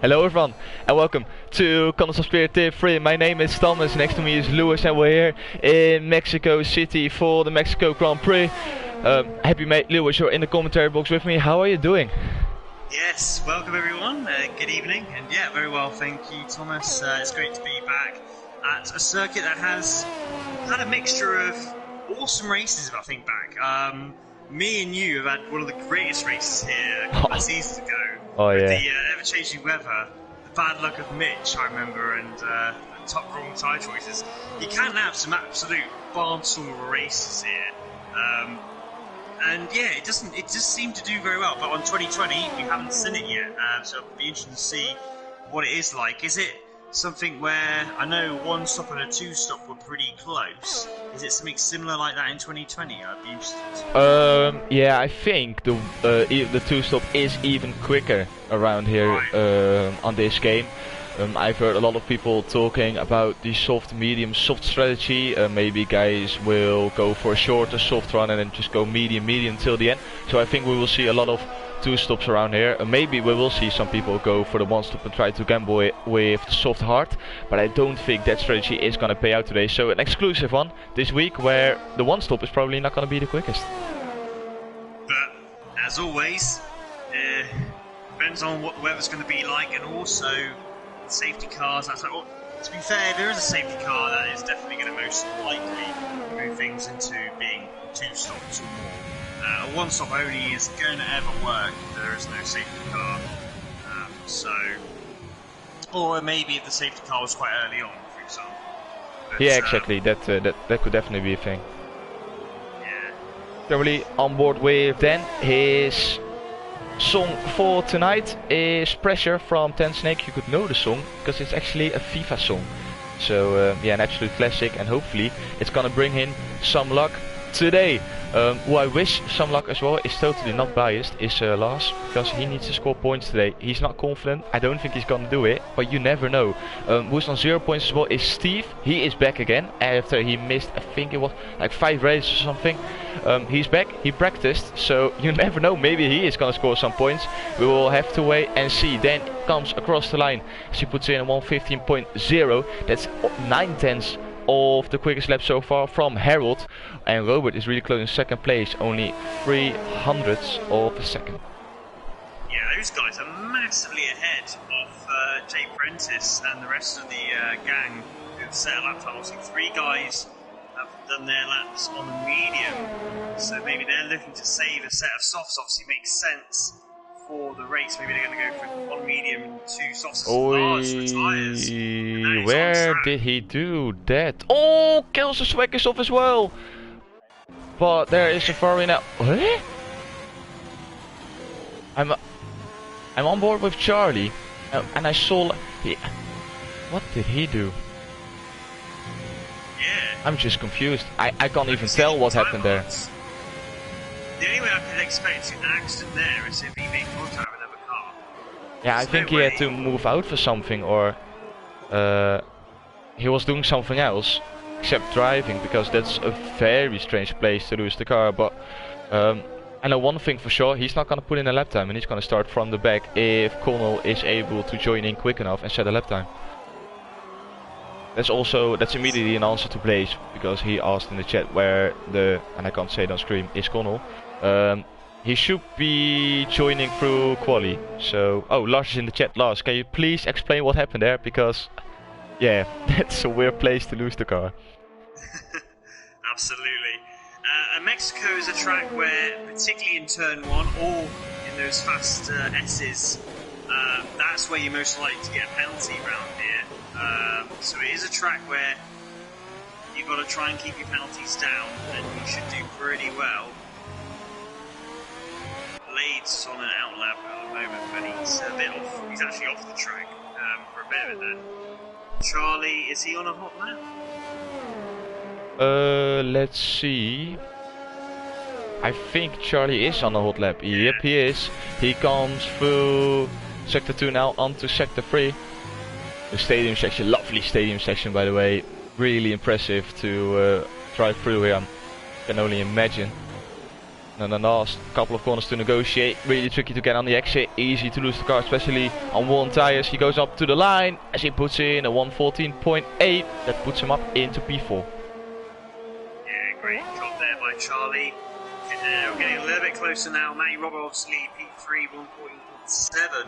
Hello everyone and welcome to Contest of Spirit Tier 3. My name is Thomas, next to me is Lewis and we're here in Mexico City for the Mexico Grand Prix. Happy mate, Lewis, you're in the commentary box with me. How are you doing? Yes, welcome everyone, good evening, and yeah, very well, thank you Thomas. It's great to be back at a circuit that has had a mixture of awesome races if I think back. Me and you have had one of the greatest races here a couple of seasons ago. With the ever-changing weather, the bad luck of Mitch, I remember, and the top wrong tyre choices. You can have some absolute barnstormer races here. And yeah, it just seemed to do very well. But on 2020, we haven't seen it yet, so it'll be interesting to see what it is like. Is it something where, I know one stop and a two stop were pretty close. Is it something similar like that in 2020? I'd be interested. Yeah, I think the two stop is even quicker around here, right. On this game. I've heard a lot of people talking about the soft, medium, soft strategy. Maybe guys will go for a shorter soft run and then just go medium, medium till the end. So I think we will see a lot of two stops around here. Maybe we will see some people go for the one stop and try to gamble it with the soft hard. But I don't think that strategy is going to pay out today. So an exclusive one this week where the one stop is probably not going to be the quickest. But as always, depends on what the weather's going to be like, and also safety cars. That's like, well, to be fair, there is a safety car that is definitely going to most likely move things into being two stops or more. A one stop only is going to ever work if there is no safety car. Or maybe if the safety car was quite early on, for example. But, yeah, exactly. That could definitely be a thing. Yeah. Currently on board with Dan. His song for tonight is Pressure from Ten Snake. You could know the song because it's actually a FIFA song. So yeah, an absolute classic, and hopefully it's gonna bring him some luck today. Who I wish some luck as well, is totally not biased, is Lars, because he needs to score points today. He's not confident, I don't think he's gonna do it, but you never know. Who's on 0 points as well is Steve. He is back again after he missed, I think it was like 5 races or something. He's back, he practiced, so you never know, maybe he is gonna score some points. We will have to wait and see. Then comes across the line as he puts in a 1:15.0, that's 9/10 of the quickest lap so far from Harold, and Robert is really close in second place, only 300ths of a second. Yeah, those guys are massively ahead of Jay Prentice and the rest of the gang who've set a lap time. Obviously 3 guys have done their laps on the medium, so maybe they're looking to save a set of softs. Obviously makes sense for the race. Maybe they're going to go for 1 medium and 2 softs large for tyres. Where did he do that? Oh, kills the Swaggers off as well. But there is a Ferrari now. What? I'm on board with Charlie, and I saw. What did he do? Yeah. I'm just confused. I can't even tell what happened there. The only way I could expect an accident there is if he made contact with another car. Yeah, I think he had to move out for something, or he was doing something else except driving, because that's a very strange place to lose the car. But I know one thing for sure, he's not going to put in a lap time, and he's going to start from the back if Connell is able to join in quick enough and set a lap time. That's immediately an answer to Blaze, because he asked in the chat where and I can't say it on screen, is Connell. He should be joining through quali. So, oh, Lars is in the chat. Lars, can you please explain what happened there? Because, yeah, that's a weird place to lose the car. Absolutely. Mexico is a track where, particularly in turn 1 or in those fast S's, that's where you're most likely to get a penalty around here. So it is a track where you've got to try and keep your penalties down, and you should do pretty well. Blade's on an out lap at the moment, but he's a bit off. He's actually off the track for a bit of it then. Charlie, is he on a hot lap? Let's see. I think Charlie is on a hot lap. Yeah. Yep, he is. He comes through Sector 2 now onto Sector 3. The stadium section, lovely stadium section by the way. Really impressive to drive through here. I can only imagine. And then last couple of corners to negotiate. Really tricky to get on the exit. Easy to lose the car, especially on one tires. He goes up to the line as he puts in a 114.8. That puts him up into P4. Yeah, great job there by Charlie. We're getting a little bit closer now. Matty Robert obviously P3 1.7.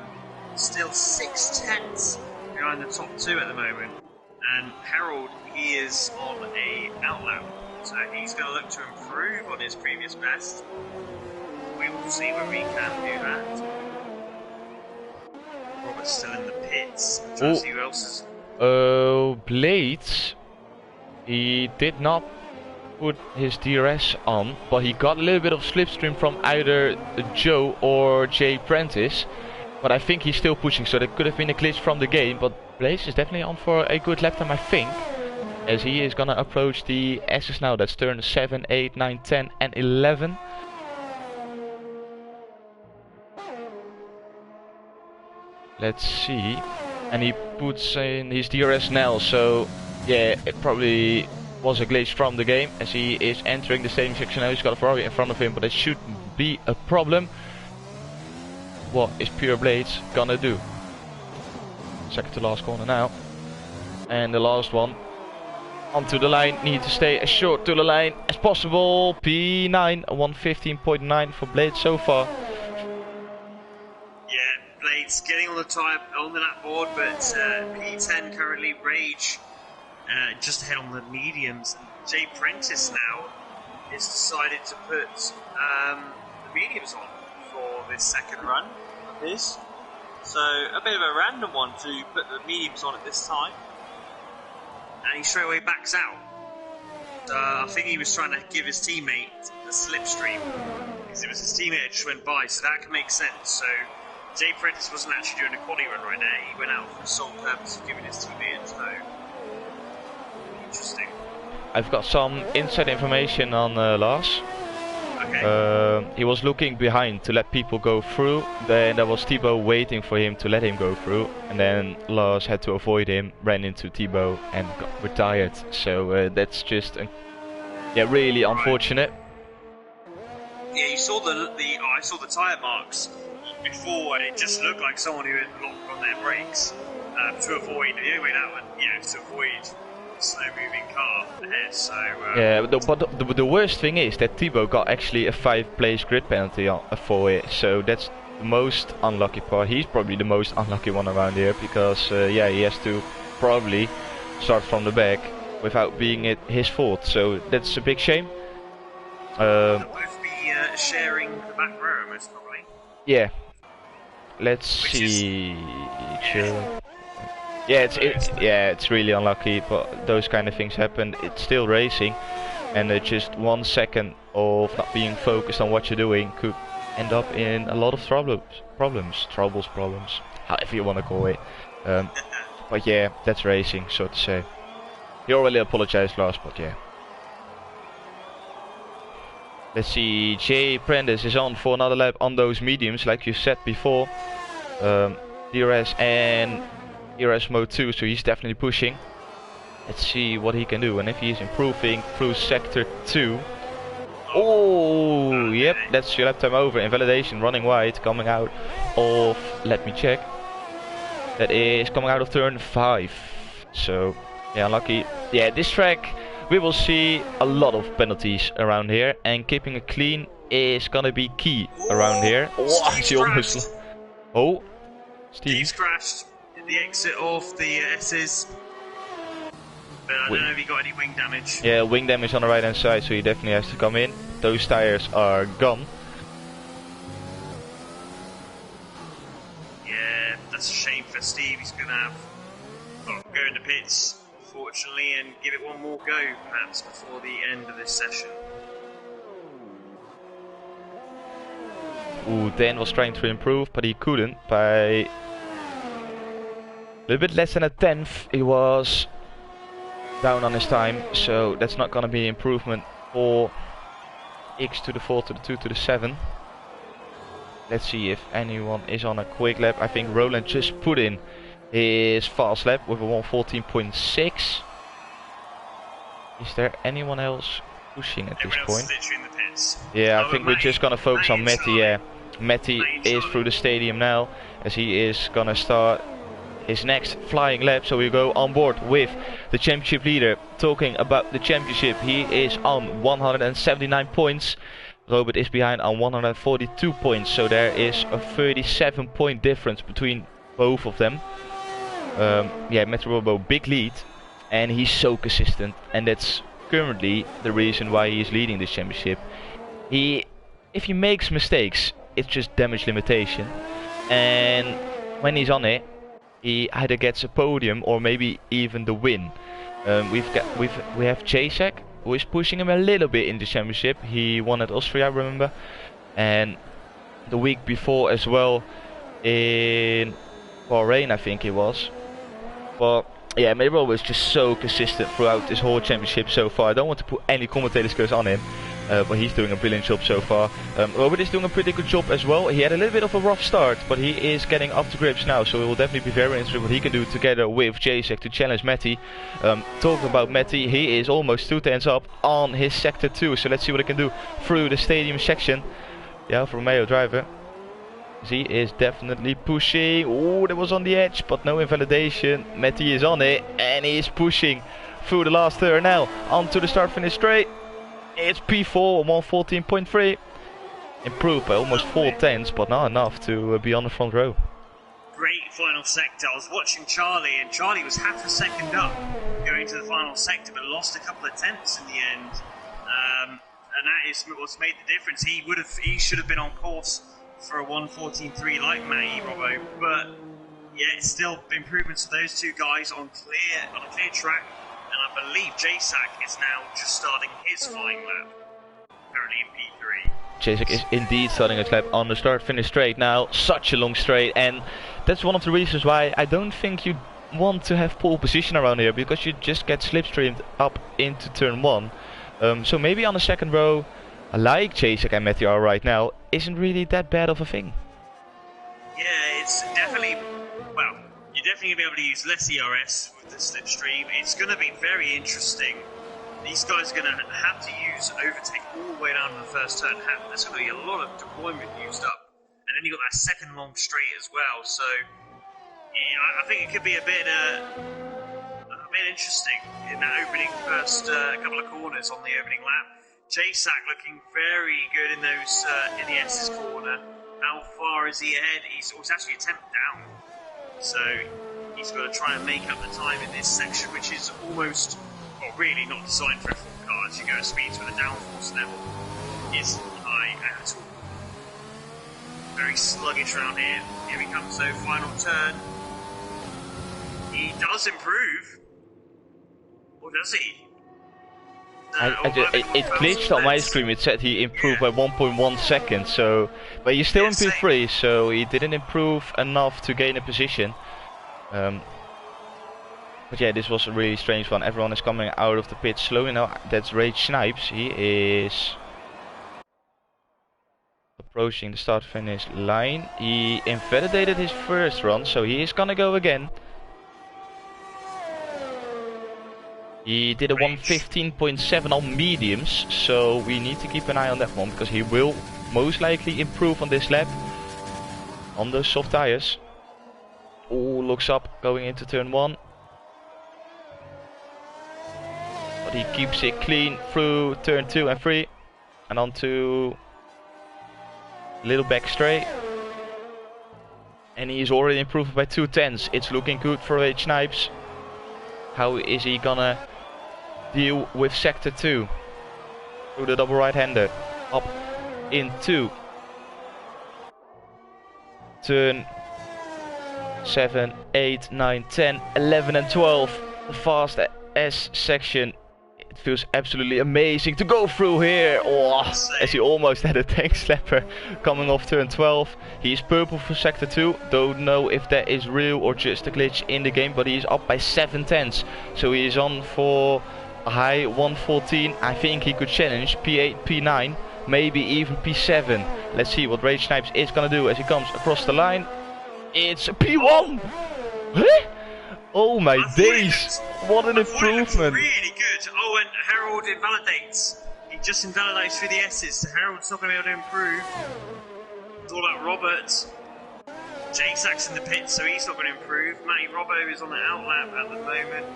Still 6/10 behind the top two at the moment. And Harold, he is on a outlap. So he's going to look to improve on his previous best. We will see when we can do that. Robert's still in the pits. I'm trying to see who else is. Blades. He did not put his DRS on, but he got a little bit of slipstream from either Joe or Jay Prentice. But I think he's still pushing, so there could have been a glitch from the game. But Blades is definitely on for a good lap time, I think. As he is gonna approach the S's now. That's turn 7, 8, 9, 10 and 11. Let's see. And he puts in his DRS now. So yeah, it probably was a glitch from the game. As he is entering the stadium section now. He's got a Ferrari in front of him, but it shouldn't be a problem. What is Pure Blades gonna do? Second to last corner now. And the last one. Onto the line, need to stay as short to the line as possible. P9, 115.9 for Blades so far. Yeah, Blades getting on the lap board, but P10 currently Rage just ahead on the mediums. And Jay Prentice now has decided to put the mediums on for this second run of his. So a bit of a random one to put the mediums on at this time. And he straight away backs out. I think he was trying to give his teammate a slipstream. Because it was his teammate that just went by, so that can make sense. So Jay Prentice wasn't actually doing a quali run right now. He went out for the sole purpose of giving his teammate a tow. Interesting. I've got some inside information on Lars. Okay. He was looking behind to let people go through. Then there was Thibaut waiting for him to let him go through. And then Lars had to avoid him, ran into Thibaut and got retired. So that's just really unfortunate. Yeah, you saw I saw the tyre marks before, and it just looked like someone who had locked on their brakes to avoid the only way that one, to avoid slow moving car ahead. So yeah, but the worst thing is that Thibaut got actually a 5-place grid penalty for it. So that's the most unlucky part. He's probably the most unlucky one around here because he has to probably start from the back without being his fault. So that's a big shame. They'll both be sharing the back row most probably. Yeah. Let's see. It's really unlucky, but those kind of things happen. It's still racing, and just 1 second of not being focused on what you're doing could end up in a lot of problems, however you want to call it. But yeah, that's racing, so to say. He already apologized, Lars, but yeah. Let's see, Jay Prentice is on for another lap on those mediums, like you said before. DRS and DRS mode 2, so he's definitely pushing. Let's see what he can do, and if he is improving through sector 2. Oh, yep, that's your lap time over. Invalidation, running wide, coming out of, let me check. That is coming out of turn 5. So, yeah, unlucky. Yeah, this track, we will see a lot of penalties around here, and keeping it clean is gonna be key around here. Oh, Steve's crashed at the exit of the S's. But I don't know if he got any wing damage. Yeah, wing damage on the right hand side, so he definitely has to come in. Those tires are gone. Yeah, that's a shame for Steve. He's going to have go in the pits, unfortunately, and give it one more go, perhaps, before the end of this session. Ooh, Dan was trying to improve, but he couldn't by a little bit less than a tenth. He was down on his time, so that's not gonna be improvement for X to the 4 to the 2 to the 7. Let's see if anyone is on a quick lap. I think Roland just put in his fast lap with a 114.6. Is there anyone else pushing at this Everyone else point. is literally in the pits. Yeah, Oh, I think and we're just gonna focus on Matty Matty. Yeah, Matty is through the stadium now, as he is gonna start his next flying lap. So we go on board with the championship leader. Talking about the championship, he is on 179 points. Robert is behind on 142 points. So there is a 37-point difference between both of them. Yeah, Matty Robo, big lead, and he's so consistent, and that's currently the reason why he is leading this championship. If he makes mistakes, it's just damage limitation, and when he's on it, he either gets a podium or maybe even the win. We have Jacek, who is pushing him a little bit in the championship. He won at Austria, I remember, and the week before as well in Bahrain, I think it was. But yeah, Mayro was just so consistent throughout this whole championship so far. I don't want to put any commentator's curse on him, but he's doing a brilliant job so far. Robert is doing a pretty good job as well. He had a little bit of a rough start, but he is getting up to grips now, so it will definitely be very interesting what he can do together with Jacek to challenge Matty. Talking about Matty, he is almost 2 tenths up on his sector 2, so let's see what he can do through the stadium section. Yeah, for Romeo driver. He is definitely pushing. Oh, that was on the edge, but no invalidation. Matty is on it, and he is pushing through the last turn now. Onto the start finish straight. It's P4, 114.3. Improved by almost 4 tenths, but not enough to be on the front row. Great final sector. I was watching Charlie, and Charlie was half a second up going to the final sector, but lost a couple of tenths in the end. And that is what's made the difference. He should have been on course for a 114.3 like Matty Robbo, but yeah, it's still improvements for those two guys on a clear track, and I believe Jacek is now just starting his flying lap, currently in P3. Jacek is indeed starting his lap on the start finish straight now. Such a long straight, and that's one of the reasons why I don't think you want to have pole position around here, because you just get slipstreamed up into turn 1. So maybe on the second row, like Jacek and Matthew are right now, isn't really that bad of a thing. Yeah, it's definitely, well, you're definitely going to be able to use less ERS with the slipstream. It's going to be very interesting. These guys are going to have to use overtake all the way down to the first turn. There's going to be a lot of deployment used up. And then you've got that second long straight as well. So, yeah, I think it could be a bit interesting in that opening first couple of corners on the opening lap. Jacek looking very good in those in the S's corner. How far is he ahead? He's actually a tenth down, so he's got to try and make up the time in this section, which is almost, well, really not designed for F1 cars. You go at speeds where the downforce level isn't high at all. Very sluggish around here. Here he comes though, final turn. He does improve, or does he? It glitched on my screen. It said he improved by 1.1 seconds. So, but he's still in P3, so he didn't improve enough to gain a position. But yeah, this was a really strange one. Everyone is coming out of the pit slowly now. That's Rage Snipes. He is approaching the start-finish line. He invalidated his first run, so he is gonna go again. He did a 115.7 on mediums, so we need to keep an eye on that one, because he will most likely improve on this lap on those soft tires. Oh, looks up going into turn 1. But he keeps it clean through turn 2 and 3 and onto little back straight. And he's already improved by 2 tenths. It's looking good for H Snipes. How is he gonna deal with sector 2 through the double right-hander up into turn 7, 8, 9, 10, 11 and 12. The fast S section. It feels absolutely amazing to go through here. Oh, as he almost had a tank slapper coming off turn 12. He's purple for sector 2. Don't know if that is real or just a glitch in the game, but he's up by 7 tenths. So he is on for a high 114. I think he could challenge P8, P9, maybe even P7. Let's see what Rage Snipes is gonna do as he comes across the line. It's P1! Huh? Oh my days! What an improvement! Really good. Oh, and Harold invalidates just invalidates through the S's, so Harold's not going to be able to improve. It's all about Robert. J-Sack's in the pit, so he's not going to improve. Matty Robbo is on the outlap at the moment.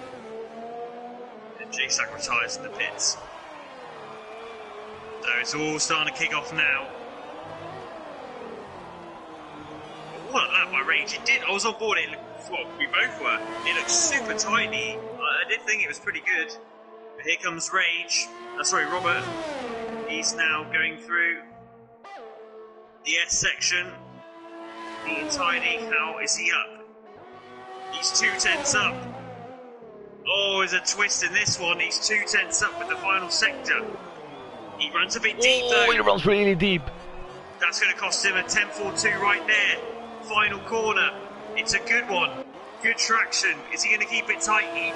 And J-Sack retires in the pits. So it's all starting to kick off now. What a lap by Rage. It did, I was on board, we both were. It looked super tiny. I did think it was pretty good. But here comes Rage. Robert. He's now going through the S section. Being tiny. How is he up? He's 2/10 up. Oh, there's a twist in this one. He's 2/10 up with the final sector. He runs a bit deep though. Oh, he runs really deep. That's going to cost him a 10.42 right there. Final corner. It's a good one. Good traction. Is he going to keep it tight?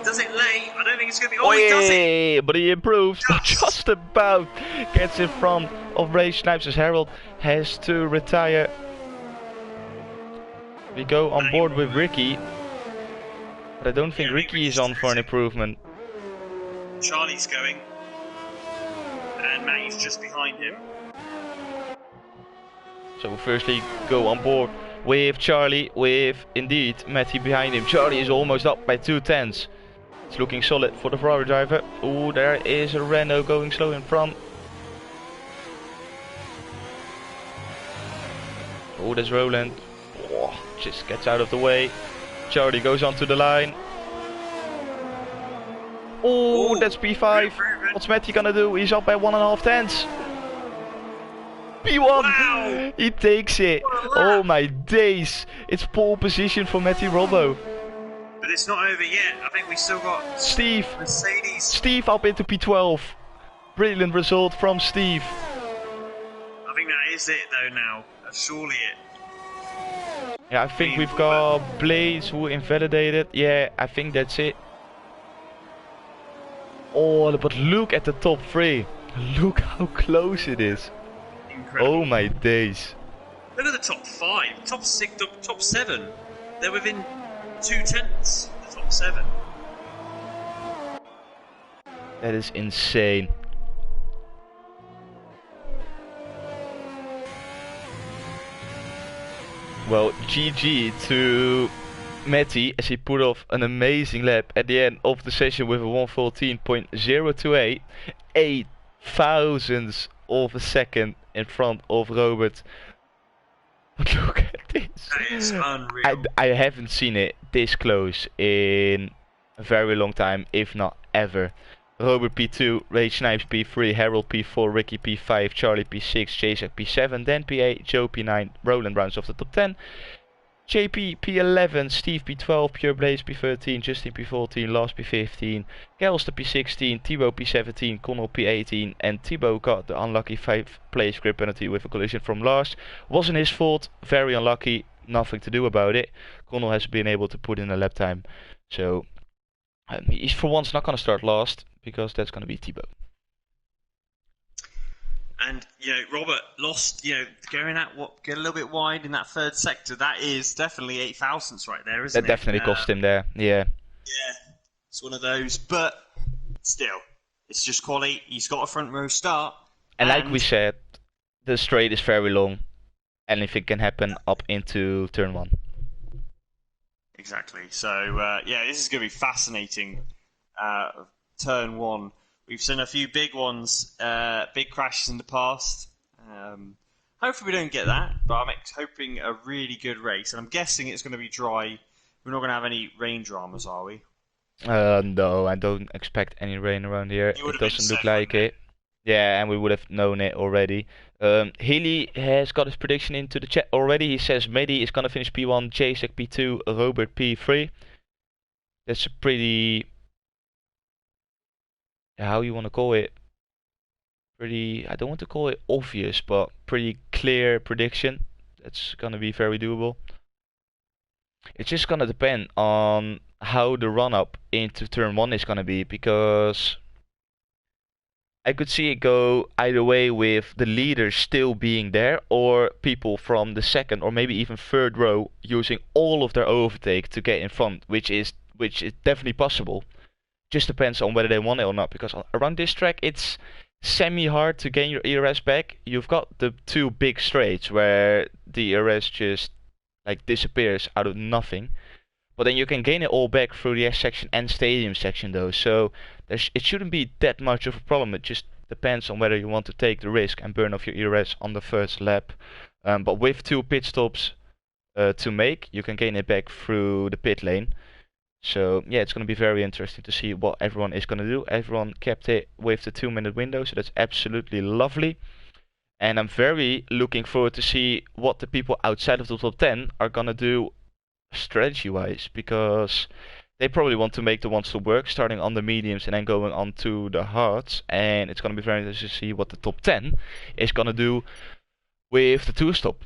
Does it lay? I don't think it's going to be. Oh, he does it! But he improves. Just about gets in front of Rage Snipes as Harold has to retire. We go on board with Ricky. But I don't think Ricky is on for an improvement. Charlie's going. And Matty's just behind him. So firstly go on board with Charlie, with indeed Matty behind him. Charlie is almost up by 2/10. It's looking solid for the Ferrari driver. Oh, there is a Renault going slow in front. Oh, there's Roland. Oh, just gets out of the way. Charlie goes onto the line. Oh, that's P5. What's Matty gonna do? He's up by 1.5 tenths. P1! Wow. He takes it. Oh my days. It's pole position for Matty Robbo. But it's not over yet. I think we still got Steve. Mercedes. Steve up into P12. Brilliant result from Steve. I think that is it though now. That's surely it. Yeah, I think we've got Blaze who invalidated. Yeah, I think that's it. Oh, but look at the top 3. Look how close it is. Incredible. Oh my days. Look at the top 5, top 6, top 7. They're within 2/10. The top 7. That is insane. Well, GG to Matty as he put off an amazing lap at the end of the session with a 1:14.028, 8 thousandths of a second in front of Robert. But look at this. That is unreal. I haven't seen it this close in a very long time, if not ever. Robert P2, Rage Snipes P3, Harold P4, Ricky P5, Charlie P6, Jason P7, Dan P8, Joe P9, Roland rounds off the top 10. JP P11, Steve P12, Pure Blaze P13, Justin P14, Lars P15, Kelster P16, Thibaut P17, Connell P18, and Thibaut got the unlucky 5th place grip penalty with a collision from Lars. Wasn't his fault, very unlucky, nothing to do about it. Connell has been able to put in a lap time, so he's for once not going to start last, because that's going to be Thibaut. And, Robert lost, going out, get a little bit wide in that third sector. That is definitely 8 thousandths right there, isn't it? That definitely cost him there, yeah. Yeah, it's one of those. But still, it's just quality. He's got a front row start. And like we said, the straight is very long. Anything can happen up into turn 1. Exactly. So, this is going to be fascinating. Turn 1. We've seen a few big ones, big crashes in the past. Hopefully we don't get that, but I'm hoping a really good race. And I'm guessing it's going to be dry. We're not going to have any rain dramas, are we? No, I don't expect any rain around here. It doesn't look like it. Yeah, and we would have known it already. Healy has got his prediction into the chat already. He says Mehdi is going to finish P1, Jasek P2, Robert P3. That's a pretty... how you want to call it? Pretty... I don't want to call it obvious, but pretty clear prediction. That's going to be very doable. It's just going to depend on how the run-up into turn 1 is going to be, because I could see it go either way with the leader still being there, or people from the second or maybe even third row using all of their overtake to get in front, which is definitely possible. Just depends on whether they want it or not, because around this track it's semi-hard to gain your ERS back. You've got the two big straights where the ERS just like disappears out of nothing. But then you can gain it all back through the S section and stadium section though. So it shouldn't be that much of a problem. It just depends on whether you want to take the risk and burn off your ERS on the first lap. But with 2 pit stops to make, you can gain it back through the pit lane. So yeah, it's going to be very interesting to see what everyone is going to do. Everyone kept it with the 2-minute window, so that's absolutely lovely. And I'm very looking forward to see what the people outside of the top 10 are going to do strategy-wise, because they probably want to make the ones to work, starting on the mediums and then going on to the hards. And it's going to be very interesting to see what the top 10 is going to do with the 2-stop.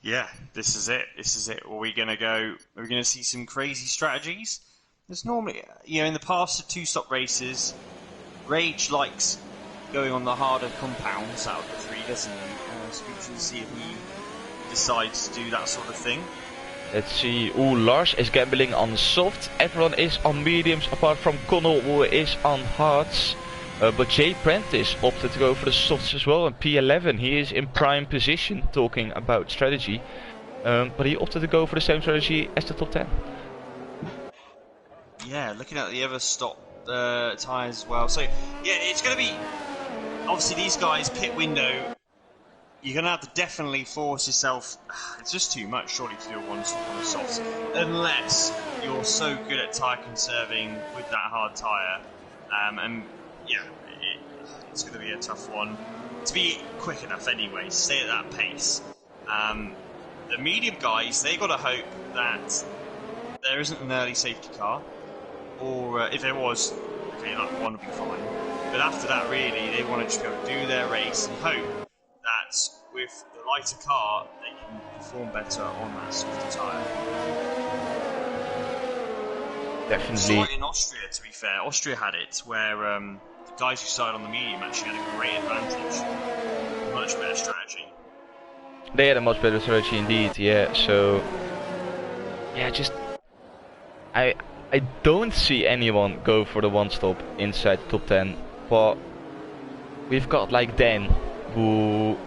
Yeah, this is it. This is it. Are we going to see some crazy strategies? There's normally, in the past of 2-stop races, Rage likes going on the harder compounds out of the 3, doesn't he? So we should see if he decides to do that sort of thing. Let's see. Ooh, Lars is gambling on soft. Everyone is on mediums apart from Connell, who is on hards. But Jay Prentice opted to go for the softs as well, and P11, he is in prime position talking about strategy, but he opted to go for the same strategy as the top 10. Yeah, looking at the other stop tyres as well. So, yeah, it's going to be, obviously these guys, pit window, you're going to have to definitely force yourself, it's just too much surely to do one stop on the softs, unless you're so good at tyre conserving with that hard tyre, and yeah, it's going to be a tough one to be quick enough anyway, stay at that pace. The medium guys, they got to hope that there isn't an early safety car, or if there was, okay, that one would be fine. But after that, really, they want to just go do their race and hope that with the lighter car, they can perform better on that softer tyre. Definitely. So in Austria, to be fair, Austria had it where the guys who started on the medium actually had a great advantage. Much better strategy. They had a much better strategy indeed, yeah. So, yeah, just I don't see anyone go for the 1-stop inside the top 10, but we've got like Dan, who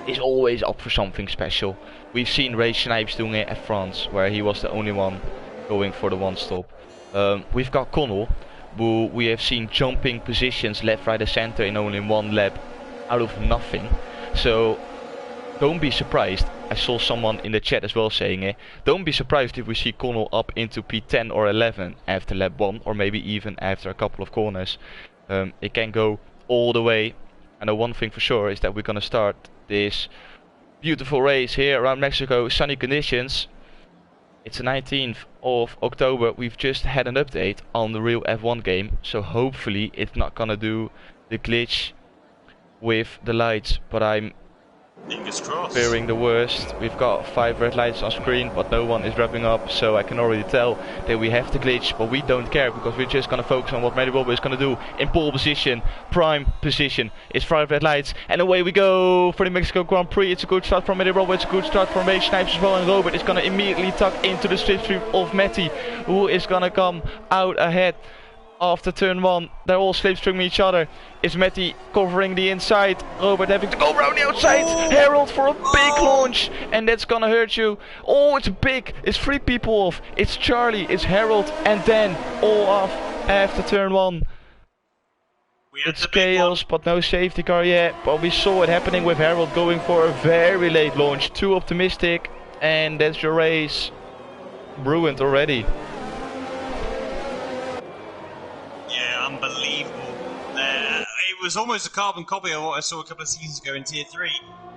is always up for something special. We've seen Ray Snipes doing it at France, where he was the only one going for the 1-stop. We've got Connell, who we have seen jumping positions left, right and center in only 1 lap out of nothing. So don't be surprised. I saw someone in the chat as well saying it. Don't be surprised if we see Connell up into P10 or 11 after lap 1, or maybe even after a couple of corners. It can go all the way. And the one thing for sure is that we're gonna start this beautiful race here around Mexico, sunny conditions. It's the 19th of October. We've just had an update on the real F1 game, so hopefully it's not gonna do the glitch with the lights, but I'm fingers crossed. Fearing the worst. We've got 5 red lights on screen, but no one is wrapping up, so I can already tell that we have the glitch, but we don't care because we're just gonna focus on what Matty Robbo is gonna do in pole position, prime position. It's 5 red lights, and away we go for the Mexico Grand Prix. It's a good start from Matty Robbo, it's a good start from Ray Snipes as well, and Robert is gonna immediately tuck into the slipstream of Matty, who is gonna come out ahead. After turn 1, they're all slipstreaming each other. Is Matty covering the inside? Robert having to go around the outside. Harold for a big launch, and that's gonna hurt you. Oh, it's big. It's 3 people off. It's Charlie, it's Harold, and Dan all off after turn 1. It's chaos, but no safety car yet. But we saw it happening with Harold going for a very late launch. Too optimistic, and that's your race ruined already. Unbelievable. It was almost a carbon copy of what I saw a couple of seasons ago in Tier 3.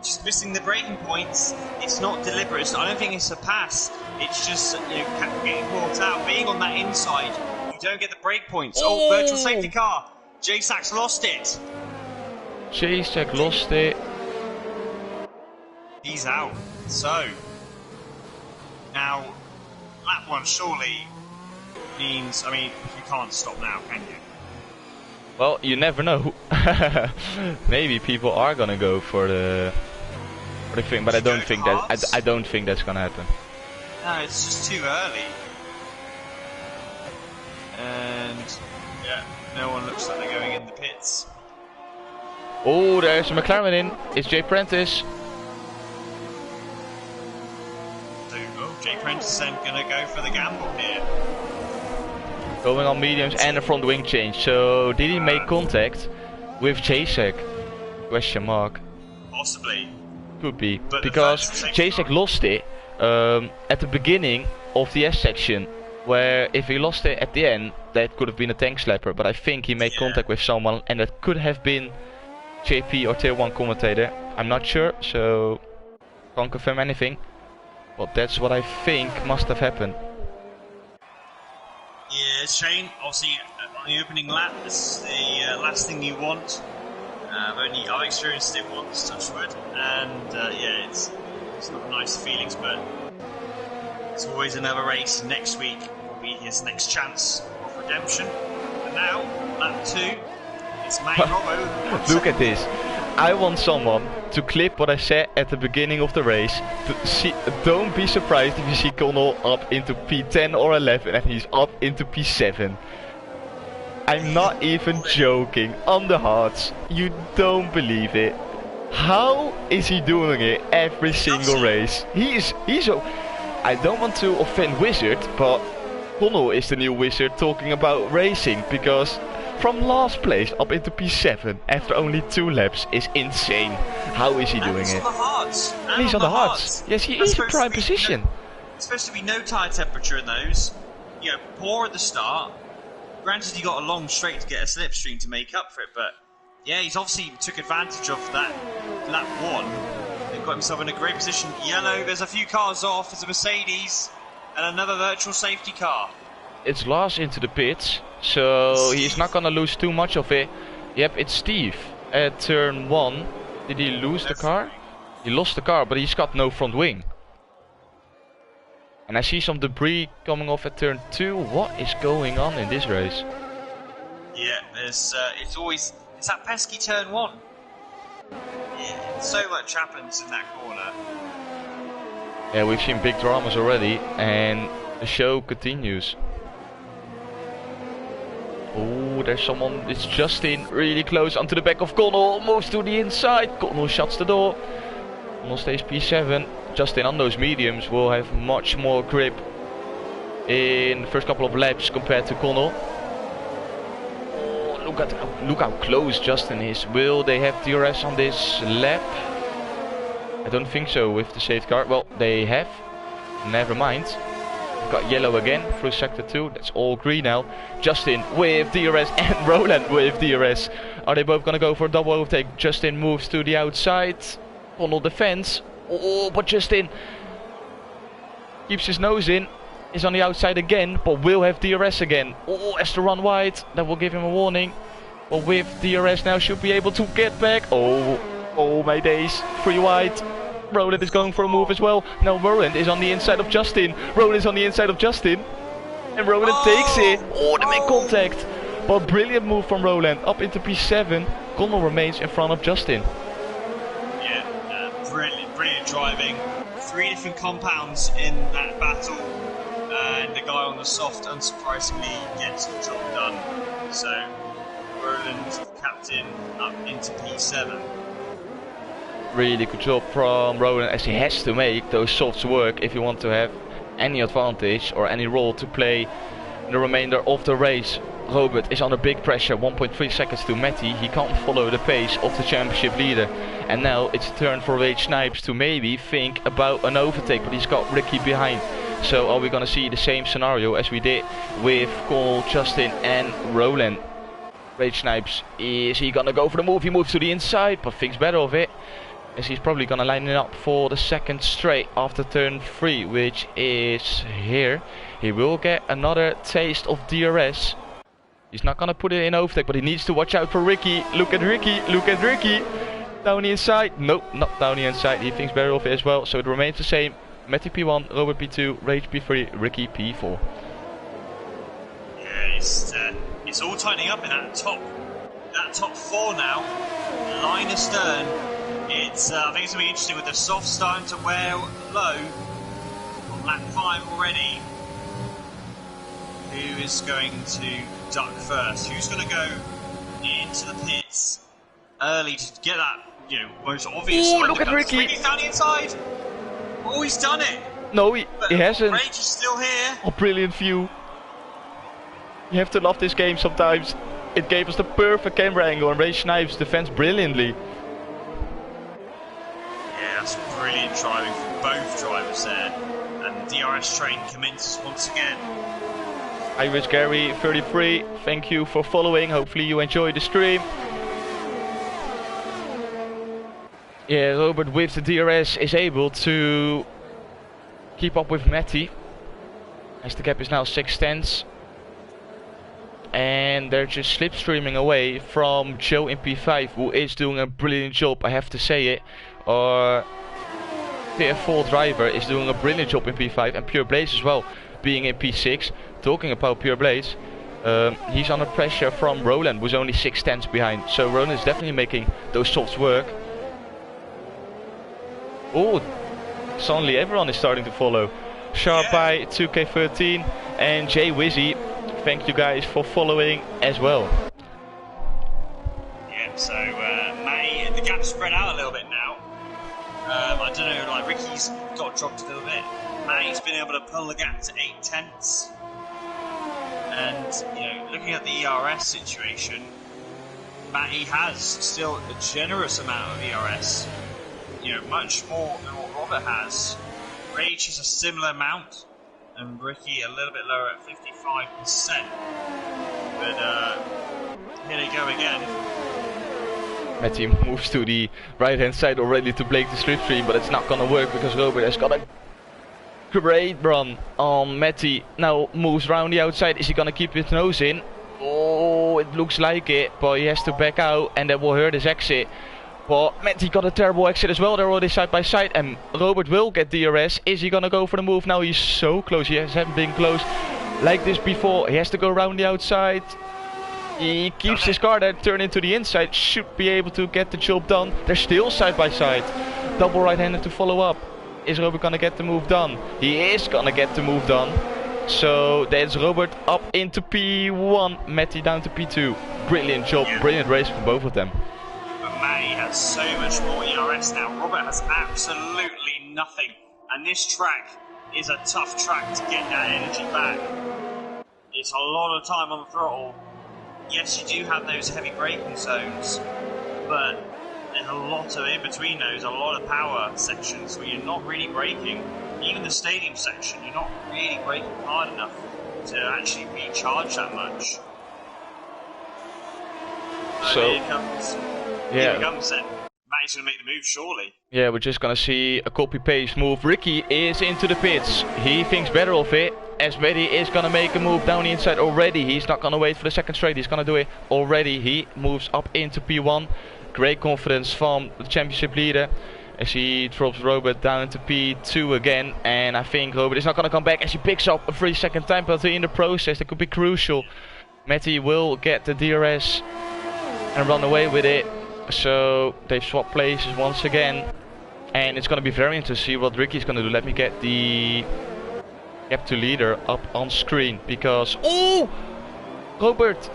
Just missing the braking points. It's not deliberate. I don't think it's a pass. It's just getting caught out. Being on that inside, you don't get the brake points. Oh, virtual safety car. J-Sax lost it. J-Sax lost it. He's out. So, now, lap 1 surely means, I mean, you can't stop now, can you? Well, you never know. Maybe people are gonna go for the thing, but I don't think that's gonna happen. No, it's just too early. And Yeah, no one looks like they're going in the pits. Oh, there's a McLaren in. It's Jay Prentice. So, Jay Prentice is then going to go for the gamble here. Going on mediums and a front wing change. So, did he make contact with Jacek? Question mark. Possibly. Could be. But because Jacek lost it at the beginning of the S section. Where if he lost it at the end, that could have been a tank slapper. But I think he made contact with someone, and that could have been JP or tier 1 commentator. I'm not sure, so can't confirm anything. But that's what I think must have happened. Yeah, Shane, obviously on the opening lap, this is the last thing you want. I've experienced it once, touch wood, and yeah, it's not nice feelings, but it's always another race. Next week will be his next chance of redemption. And now, lap 2, it's Mate Robbo. Look at this. I want someone to clip what I said at the beginning of the race. Don't be surprised if you see Connell up into P10 or 11 and he's up into P7. I'm not even joking. On the hearts. You don't believe it. How is he doing it every single race? He's I don't want to offend Wizard, but Connell is the new Wizard talking about racing, because from last place up into P7 after only 2 laps is insane. How is he doing it? He's on the hards. And he's on the hards. Yes, he is in prime position. It's supposed to be no tyre temperature in those. You know, poor at the start. Granted, he got a long straight to get a slipstream to make up for it, but yeah, he's obviously took advantage of that lap 1. They've got himself in a great position. Yellow, there's a few cars off. There's a Mercedes and another virtual safety car. It's Lars into the pits, so he's not gonna lose too much of it. Yep, it's Steve at turn 1. Did he lose the car? He lost the car, but he's got no front wing. And I see some debris coming off at turn 2. What is going on in this race? Yeah, there's it's that pesky turn 1. Yeah, so much happens in that corner. Yeah, we've seen big dramas already, and the show continues. Oh, there's someone. It's Justin, really close onto the back of Connell. Moves to the inside. Connell shuts the door. Connell stays P7. Justin on those mediums will have much more grip in the first couple of laps compared to Connell. Oh, look how close Justin is. Will they have DRS on this lap? I don't think so with the safety car. Well, they have. Never mind. We've got yellow again through sector 2. That's all green now. Justin with DRS and Roland with DRS. Are they both going to go for a double overtake? Justin moves to the outside. Connell defends. Oh, but Justin keeps his nose in. Is on the outside again, but will have DRS again. Oh, has to run wide. That will give him a warning. But with DRS now, should be able to get back. Oh my days. 3 wide. Roland is going for a move as well. Now Roland is on the inside of Justin. Roland is on the inside of Justin. And Roland takes it. Oh, they make contact. But brilliant move from Roland. Up into P7. Connell remains in front of Justin. Brilliant driving. 3 different compounds in that battle, and the guy on the soft, unsurprisingly, gets the job done. So, Roland, captain, up into P7. Really good job from Roland, as he has to make those softs work if you want to have any advantage or any role to play in the remainder of the race. Robert is under big pressure, 1.3 seconds to Matty. He can't follow the pace of the championship leader. And now it's a turn for Wade Snipes to maybe think about an overtake, but he's got Ricky behind. So are we going to see the same scenario as we did with Cole, Justin and Roland? Wade Snipes, is he going to go for the move? He moves to the inside, but thinks better of it, as he's probably going to line it up for the second straight after turn 3, which is here. He will get another taste of DRS. He's not going to put it in overtake, but he needs to watch out for Ricky. Look at Ricky, look at Ricky. Down the inside. Nope, not down the inside. He thinks better of it as well. So it remains the same. Matty P1, Robert P2, Rage P3, Ricky P4. Yeah, it's all tightening up in that top 4 now. Line astern. It's I think it's going to be interesting with the soft starting to wear low on lap 5 already. who is going to duck first? Who's going to go into the pits early to get that, most obvious? Oh, look at Ricky! Ricky's down the inside! Oh, he's done it! No, he hasn't. Rage is still here. Oh, brilliant view. You have to love this game sometimes. It gave us the perfect camera angle and Rage Snipes defends brilliantly. Yeah, that's brilliant driving from both drivers there. And the DRS train commences once again. Irish Gary 33, thank you for following. Hopefully you enjoyed the stream. Yeah, Robert with the DRS is able to keep up with Matty, as the gap is now 6 tenths. And they're just slipstreaming away from Joe in P5, who is doing a brilliant job, I have to say it. Our P4 driver is doing a brilliant job in P5, and Pure Blaze as well, being in P6. Talking about Pure Blaze, he's under pressure from Roland, who's only 6 tenths behind. So Roland is definitely making those softs work. Oh, suddenly everyone is starting to follow. Sharp by 2K13 and Jay Wizzy, thank you guys for following as well. Yeah, so May, the gap's spread out a little bit now. I don't know, like Ricky's got dropped a little bit. May's been able to pull the gap to 8 tenths. And, looking at the ERS situation, Matty has still a generous amount of ERS. Much more than what Robert has. Rage is a similar amount, and Ricky a little bit lower at 55%. But here they go again. Matty moves to the right hand side already to break the slipstream, but it's not gonna work because Robert has got a great run on Matty. Now moves around the outside. Is he gonna keep his nose in? Oh, it looks like it, but he has to back out and that will hurt his exit. But Matty got a terrible exit as well. They're already side by side and Robert will get DRS. Is he gonna go for the move? Now he's so close. He hasn't been close like this before. He has to go around the outside. He keeps his car there, turn into the inside. Should be able to get the job done. They're still side by side. Double right-handed to follow up. Is Robert gonna get the move done? He is gonna get the move done. So there's Robert up into P1. Matty down to P2. Brilliant job, brilliant race for both of them. Matty has so much more ERS now. Robert has absolutely nothing. And this track is a tough track to get that energy back. It's a lot of time on the throttle. Yes, you do have those heavy braking zones, but there's a lot of in between those, a lot of power sections where you're not really braking. Even the stadium section, you're not really braking hard enough to actually recharge that much. So here it comes. Here it comes then. Matty's going to make the move, surely. Yeah, we're just going to see a copy-paste move. Ricky is into the pits. He thinks better of it. As Matty is going to make a move down the inside already. He's not going to wait for the second straight. He's going to do it already. He moves up into P1. Great confidence from the championship leader. As he drops Robert down into P2 again. And I think Robert is not going to come back as he picks up a 3-second time penalty in the process. That could be crucial. Matty will get the DRS and run away with it. So they've swapped places once again. And it's going to be very interesting to see what Ricky's going to do. Let me get the gap to leader up on screen. Because... oh! Robert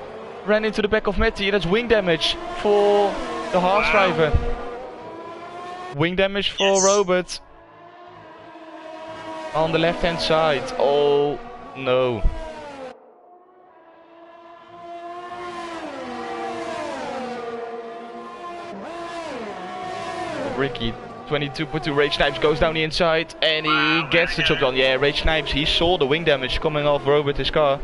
ran into the back of Matty. That's wing damage for the Haas driver. Wing damage for Robert. On the left hand side. Oh no. Ricky 22.2 Rage Snipes goes down the inside and he gets the job done. Yeah, Rage Snipes, he saw the wing damage coming off Robert's car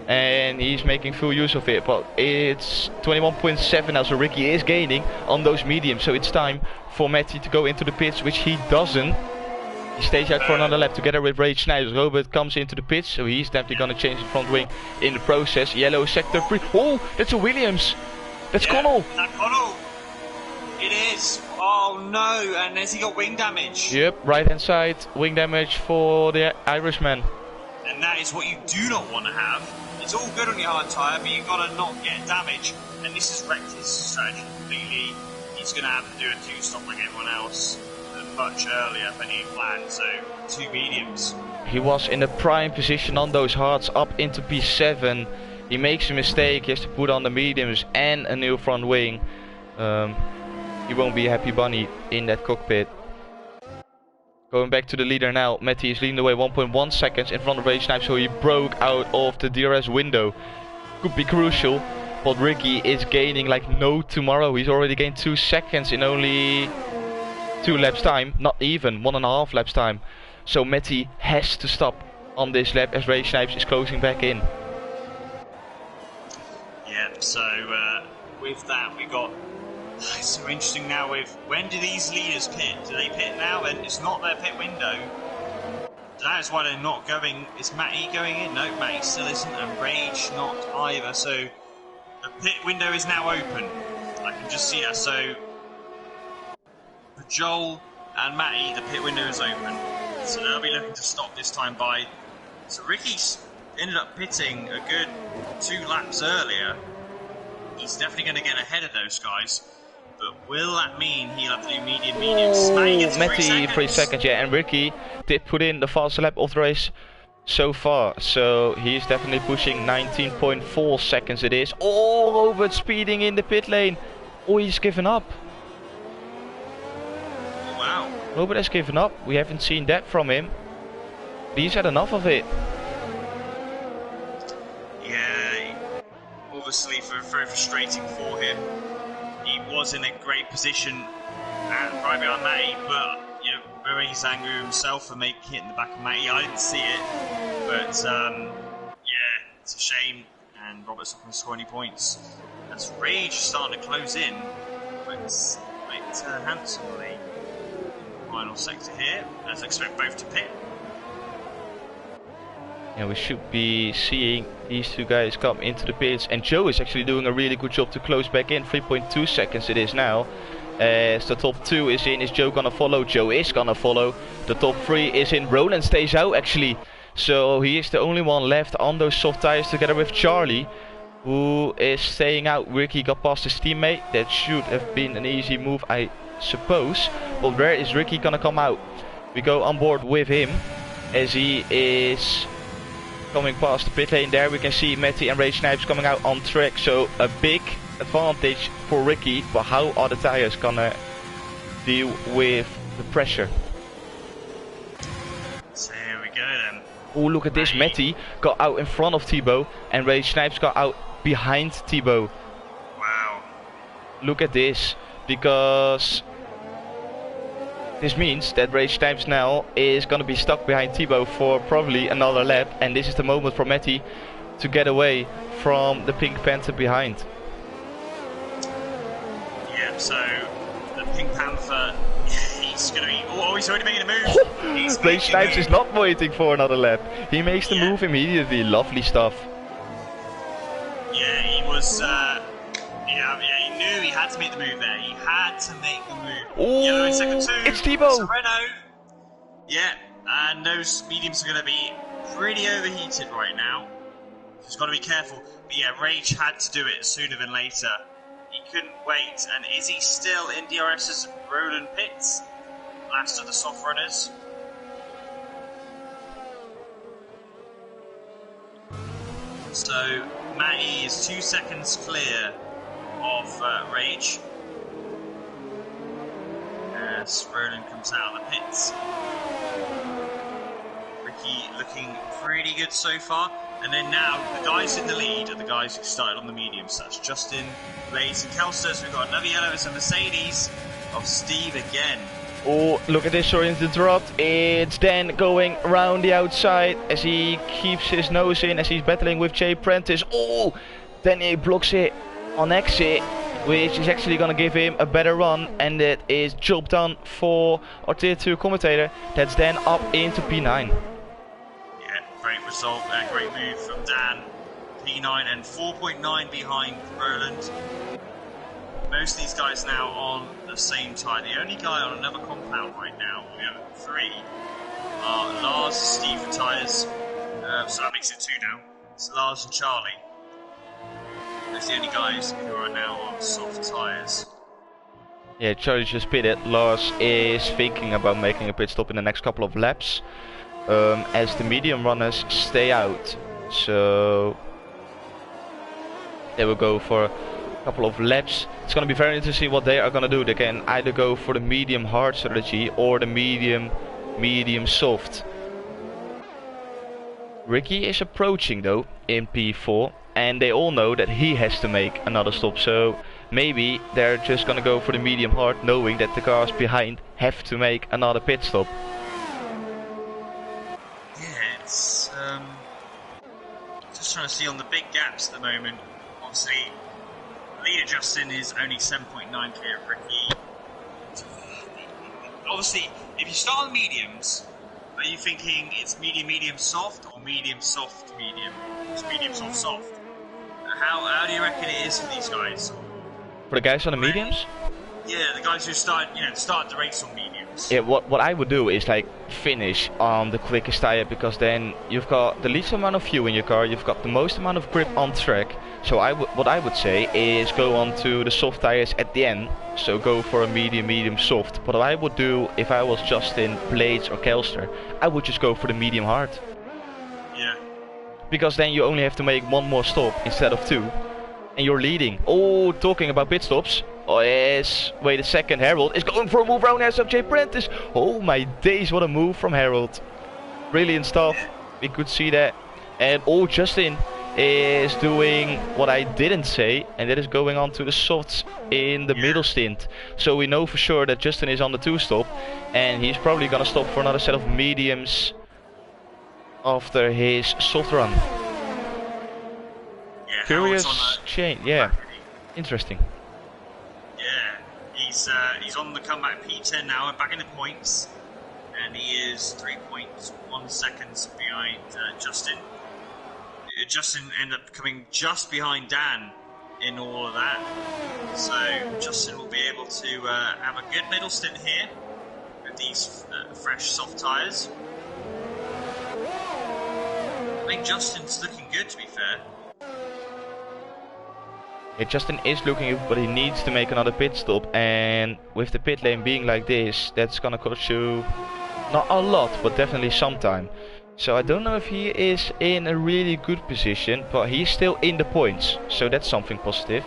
and he's making full use of it. But it's 21.7 now, so Ricky is gaining on those mediums. So it's time for Matty to go into the pits, which he doesn't. He stays out for another lap together with Rage Snipes. Robert comes into the pits, so he's definitely going to change the front wing in the process. Yellow sector 3. Oh, that's a Williams. That's Connell. That's Connell. It is. Oh no, and has he got wing damage? Yep, right hand side, wing damage for the Irishman. And that is what you do not want to have. It's all good on your hard tyre, but you've got to not get damage. And this has wrecked his strategy completely. He's going to have to do a 2-stop like everyone else. And much earlier than he planned, so 2 mediums. He was in a prime position on those hards up into P7. He makes a mistake, he has to put on the mediums and a new front wing. He won't be a happy bunny in that cockpit. Going back to the leader now, Matty is leading away 1.1 seconds in front of Rage Knife, so he broke out of the DRS window. Could be crucial, but Ricky is gaining like no tomorrow. He's already gained 2 seconds in only 2 laps time, not even 1.5 laps time. So Matty has to stop on this lap as Rage Snipes is closing back in. Yep, so with that we got... It's so interesting now with... When do these leaders pit? Do they pit now? And it's not their pit window. That's why they're not going... Is Matty going in? No, Matty still isn't, and Rage not either. So the pit window is now open. I can just see that. So for Joel and Matty, the pit window is open. So they'll be looking to stop this time by... So Ricky's ended up pitting a good 2 laps earlier. He's definitely going to get ahead of those guys. But will that mean he'll have to do mediums? Matty 3 seconds, yeah, and Ricky did put in the fastest lap of the race so far. So he's definitely pushing 19.4 seconds it is. Oh, Robert speeding in the pit lane. Oh, he's given up. Wow. Robert has given up. We haven't seen that from him. He's had enough of it. Yeah, obviously very frustrating for him. He was in a great position and right behind Matty, but you know, very angry with himself for making it in the back of Matty. I didn't see it, but yeah, it's a shame. And Robert's not going to score any points. As Rage starting to close in quite handsomely. Final sector here, as I expect both to pit. Yeah, we should be seeing these 2 guys come into the pits, and Joe is actually doing a really good job to close back in. 3.2 seconds it is now. As the top 2 is in, is Joe gonna follow? Joe is gonna follow. The top 3 is in. Roland stays out actually, so he is the only one left on those soft tires together with Charlie, who is staying out. Ricky got past his teammate. That should have been an easy move, I suppose. But where is Ricky gonna come out? We go on board with him as he is coming past the pit lane. There we can see Matty and Rage Snipes coming out on track, so a big advantage for Ricky. But how are the tires gonna deal with the pressure? So here we go then. Oh, look at this. Matty got out in front of Thibaut and Rage Snipes got out behind Thibaut. Wow. Look at this, because this means that Rage Snipes now is going to be stuck behind Thibaut for probably another lap, and this is the moment for Matty to get away from the Pink Panther behind. Yeah, so the Pink Panther, he's going to be... Oh, he's already making a move. Rage Snipes is not waiting for another lap. He makes the move immediately. Lovely stuff. Yeah, he was... Yeah, he knew he had to make the move there. He had to make the move. Oh, Yellow in second 2. it's Thibaut. Renault. Yeah, and those mediums are going to be pretty overheated right now. Just got to be careful. But yeah, Rage had to do it sooner than later. He couldn't wait. And is he still in DRS's Roland pits? Last of the soft runners. So Matty is 2 seconds clear of Rage as Roland comes out of the pits. Ricky looking pretty good so far, and then now the guys in the lead are the guys who started on the mediums. So that's Justin, Blaze and Kelsters. We've got another yellow, it's a Mercedes of Steve again. Oh, look at this, sorry to interrupt. It's Dan going around the outside as he keeps his nose in as he's battling with Jay Prentice. Oh, then he blocks it on exit, which is actually going to give him a better run, and that is job done for our tier 2 commentator. That's Dan up into P9. Yeah, great result there, great move from Dan. P9 and 4.9 behind Roland. Most of these guys now on the same tyre. The only guy on another compound right now, we have 3, are Lars, Steve for tyres. So that makes it 2 now. It's Lars and Charlie. Those are the only guys who are now on soft tyres. Yeah, Charlie just pitted. Lars is thinking about making a pit stop in the next couple of laps, as the medium runners stay out. So they will go for a couple of laps. It's going to be very interesting what they are going to do. They can either go for the medium hard strategy or the medium soft. Ricky is approaching though in P4, and they all know that he has to make another stop, so maybe they're just gonna go for the medium hard, knowing that the cars behind have to make another pit stop. Yeah, it's just trying to see on the big gaps at the moment. Obviously, leader Justin is only 7.9 clear of Ricky. Obviously, if you start on mediums, are you thinking it's medium soft or medium soft medium? It's medium soft. How do you reckon it is for these guys? For the guys on the mediums? Yeah, the guys who start the race on mediums. Yeah, what I would do is like finish on the quickest tire, because then you've got the least amount of fuel in your car, you've got the most amount of grip on track. So what I would say is go on to the soft tires at the end. So go for a medium soft. What I would do if I was Justin, Blades or Kelster, I would just go for the medium hard. Yeah. Because then you only have to make one more stop instead of two. And you're leading. Oh, talking about pit stops. Oh yes, wait a second, Harold is going for a move around SFJ Prentice. Oh my days, what a move from Harold. Brilliant stuff, we could see that. And oh, Justin is doing what I didn't say, and that is going on to the softs in the middle stint. So we know for sure that Justin is on the 2-stop, and he's probably gonna stop for another set of mediums after his soft run. Yeah, curious change, yeah, interesting. He's on the comeback P10 now, back in the points, and he is 3.1 seconds behind Justin. Justin ended up coming just behind Dan in all of that, so Justin will be able to have a good middle stint here with these fresh soft tyres. I think Justin's looking good, to be fair. Yeah, Justin is looking good, but he needs to make another pit stop, and with the pit lane being like this, that's gonna cost you not a lot, but definitely some time. So I don't know if he is in a really good position, but he's still in the points, so that's something positive.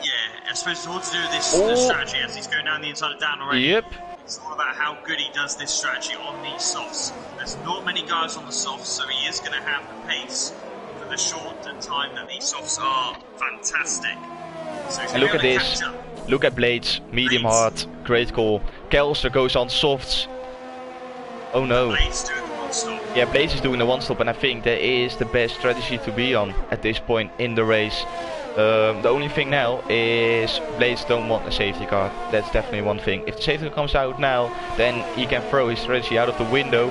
Yeah, I suppose it's all to do with this strategy, as he's going down the inside of Dan already. Yep. It's all about how good he does this strategy on these softs. There's not many guys on the softs, so he is going to have the pace for the short time that these softs are fantastic. So and look at this. Look at Blades, medium hard, great call. Kelster goes on softs. Oh no. Blades doing the one stop. Yeah, Blades is doing the one stop, and I think that is the best strategy to be on at this point in the race. The only thing now is Blades don't want a safety car. That's definitely one thing. If the safety car comes out now, then he can throw his strategy out of the window.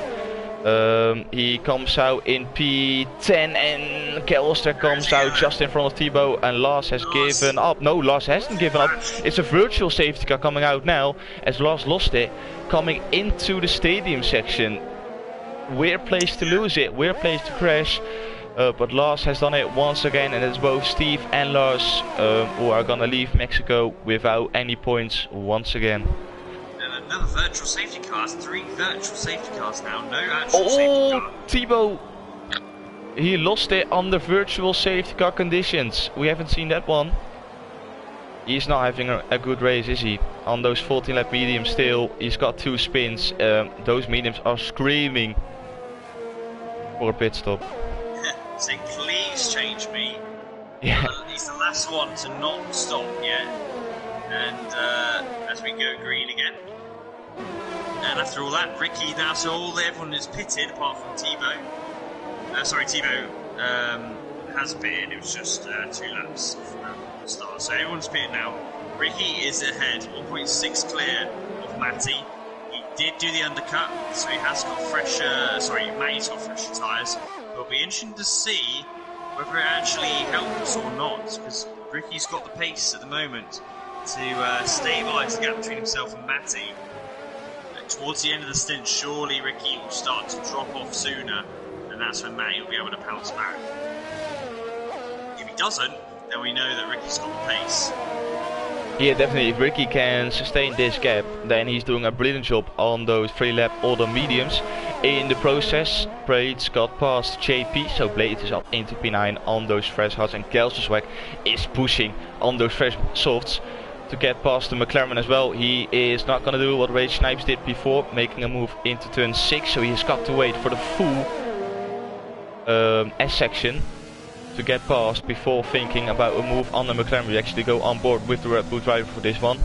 He comes out in P10, and Kelster comes out just in front of Thibaut, and Lars has given up. No, Lars hasn't given up. It's a virtual safety car coming out now, as Lars lost it, coming into the stadium section. Weird place to lose it, weird place to crash. But Lars has done it once again, and it's both Steve and Lars who are gonna leave Mexico without any points once again. And another virtual safety car. 3 virtual safety cars now, no actual safety car. Thibaut! He lost it on the virtual safety car conditions. We haven't seen that one. He's not having a good race, is he? On those 14 lap mediums still, he's got 2 spins. Those mediums are screaming for a pit stop. Say, please change me. Yeah. He's the last one to not stop yet. And as we go green again. And after all that, Ricky now, so everyone is pitted apart from Thibaut. Thibaut has pitted. It was just 2 laps from the start. So everyone's pitted now. Ricky is ahead, 1.6 clear of Matty. He did do the undercut, so he has got Matty's got fresher tyres. It'll be interesting to see whether it actually helps or not, because Ricky's got the pace at the moment to stabilise the gap between himself and Matty. Towards the end of the stint, surely Ricky will start to drop off sooner, and that's when Matty will be able to pounce back. If he doesn't, then we know that Ricky's got the pace. Yeah, definitely. If Ricky can sustain this gap, then he's doing a brilliant job on those 3-lap auto mediums. In the process, Blades got past JP, so Blades is up into P9 on those fresh hards, and Kelsey is pushing on those fresh softs to get past the McLaren as well. He is not going to do what Rage Snipes did before, making a move into turn 6, so he's got to wait for the full S section to get past before thinking about a move on the McLaren. We actually go on board with the Red Bull driver for this one,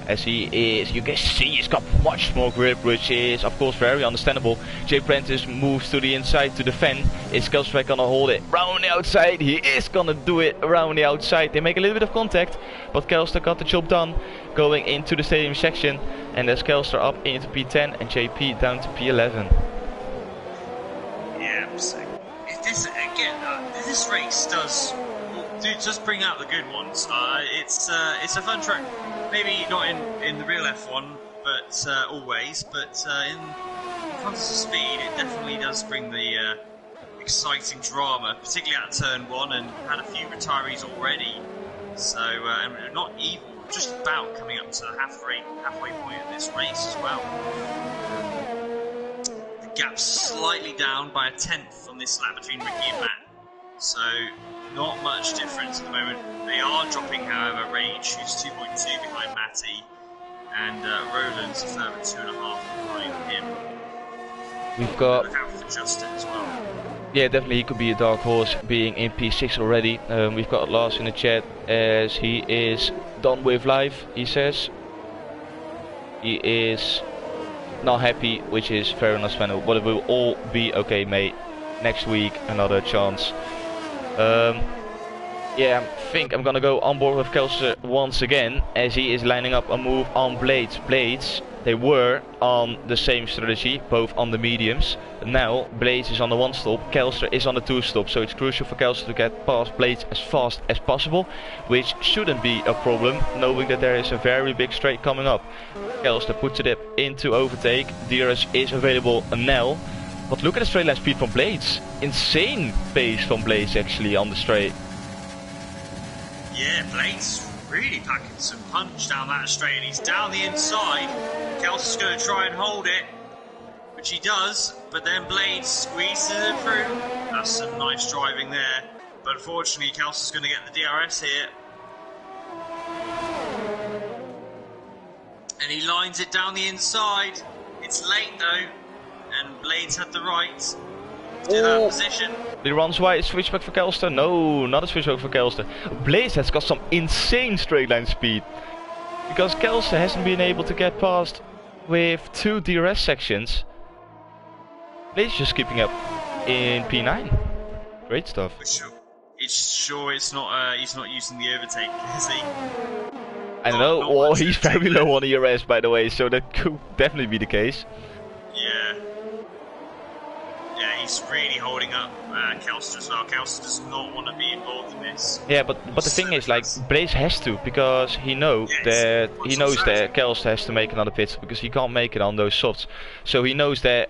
as he is, you can see he's got much more grip, which is of course very understandable. Jay Prentice moves to the inside to defend. Is Kelsey gonna hold it around the outside? He is gonna do it around the outside. They make a little bit of contact, but Kelsey got the job done going into the stadium section, and there's Kelsey up into P10 and JP down to P11. Yeah, so if this again, this race does bring out the good ones. It's a fun track. Maybe not in the real F1, but always. But in contest of speed, it definitely does bring the exciting drama, particularly at turn 1, and had a few retirees already. So and not even just about coming up to the halfway point of this race as well. The gap's slightly down by a tenth on this lap between Ricky and Matt. So not much difference at the moment. They are dropping, however, Rage, who's 2.2 behind Matty, and Roland's a further 2.5 behind him. We've got... Look out for Justin as well. Yeah, definitely he could be a dark horse, being in P6 already. We've got Lars in the chat, as he is done with life, he says. He is not happy, which is fair enough, but it will all be okay, mate. Next week, another chance. Yeah, I think I'm gonna go on board with Kelsey once again, as he is lining up a move on Blades. Blades, they were on the same strategy, both on the mediums. Now Blades is on the 1-stop, Kelsey is on the 2-stop, so it's crucial for Kelsey to get past Blades as fast as possible, which shouldn't be a problem, knowing that there is a very big straight coming up. Kelsey puts it up into overtake. DRS is available now, but look at the straight line speed from Blades. Insane pace from Blades actually on the straight. Yeah, Blades really packing some punch down that straight, and he's down the inside. Kelsey's going to try and hold it, which he does, but then Blades squeezes it through. That's some nice driving there, but unfortunately Kelsey's going to get the DRS here. And he lines it down the inside. It's late though, and Blades had the right to do that position. He runs wide, switchback for Kelsey. No, not a switchback for Kelsey. Blades has got some insane straight line speed, because Kelsey hasn't been able to get past with 2 DRS sections. Blades just keeping up in P9. Great stuff. It's not. He's not using the overtake, is he? I don't know. Well, he's very low on ERS, by the way, so that could definitely be the case. Yeah. Yeah, he's really holding up Kelsey as well. Kelsey does not want to be involved in this. Yeah, but the thing is, like, Blaze has to, because he knows that Kelsey has to make another pit, because he can't make it on those softs. So he knows that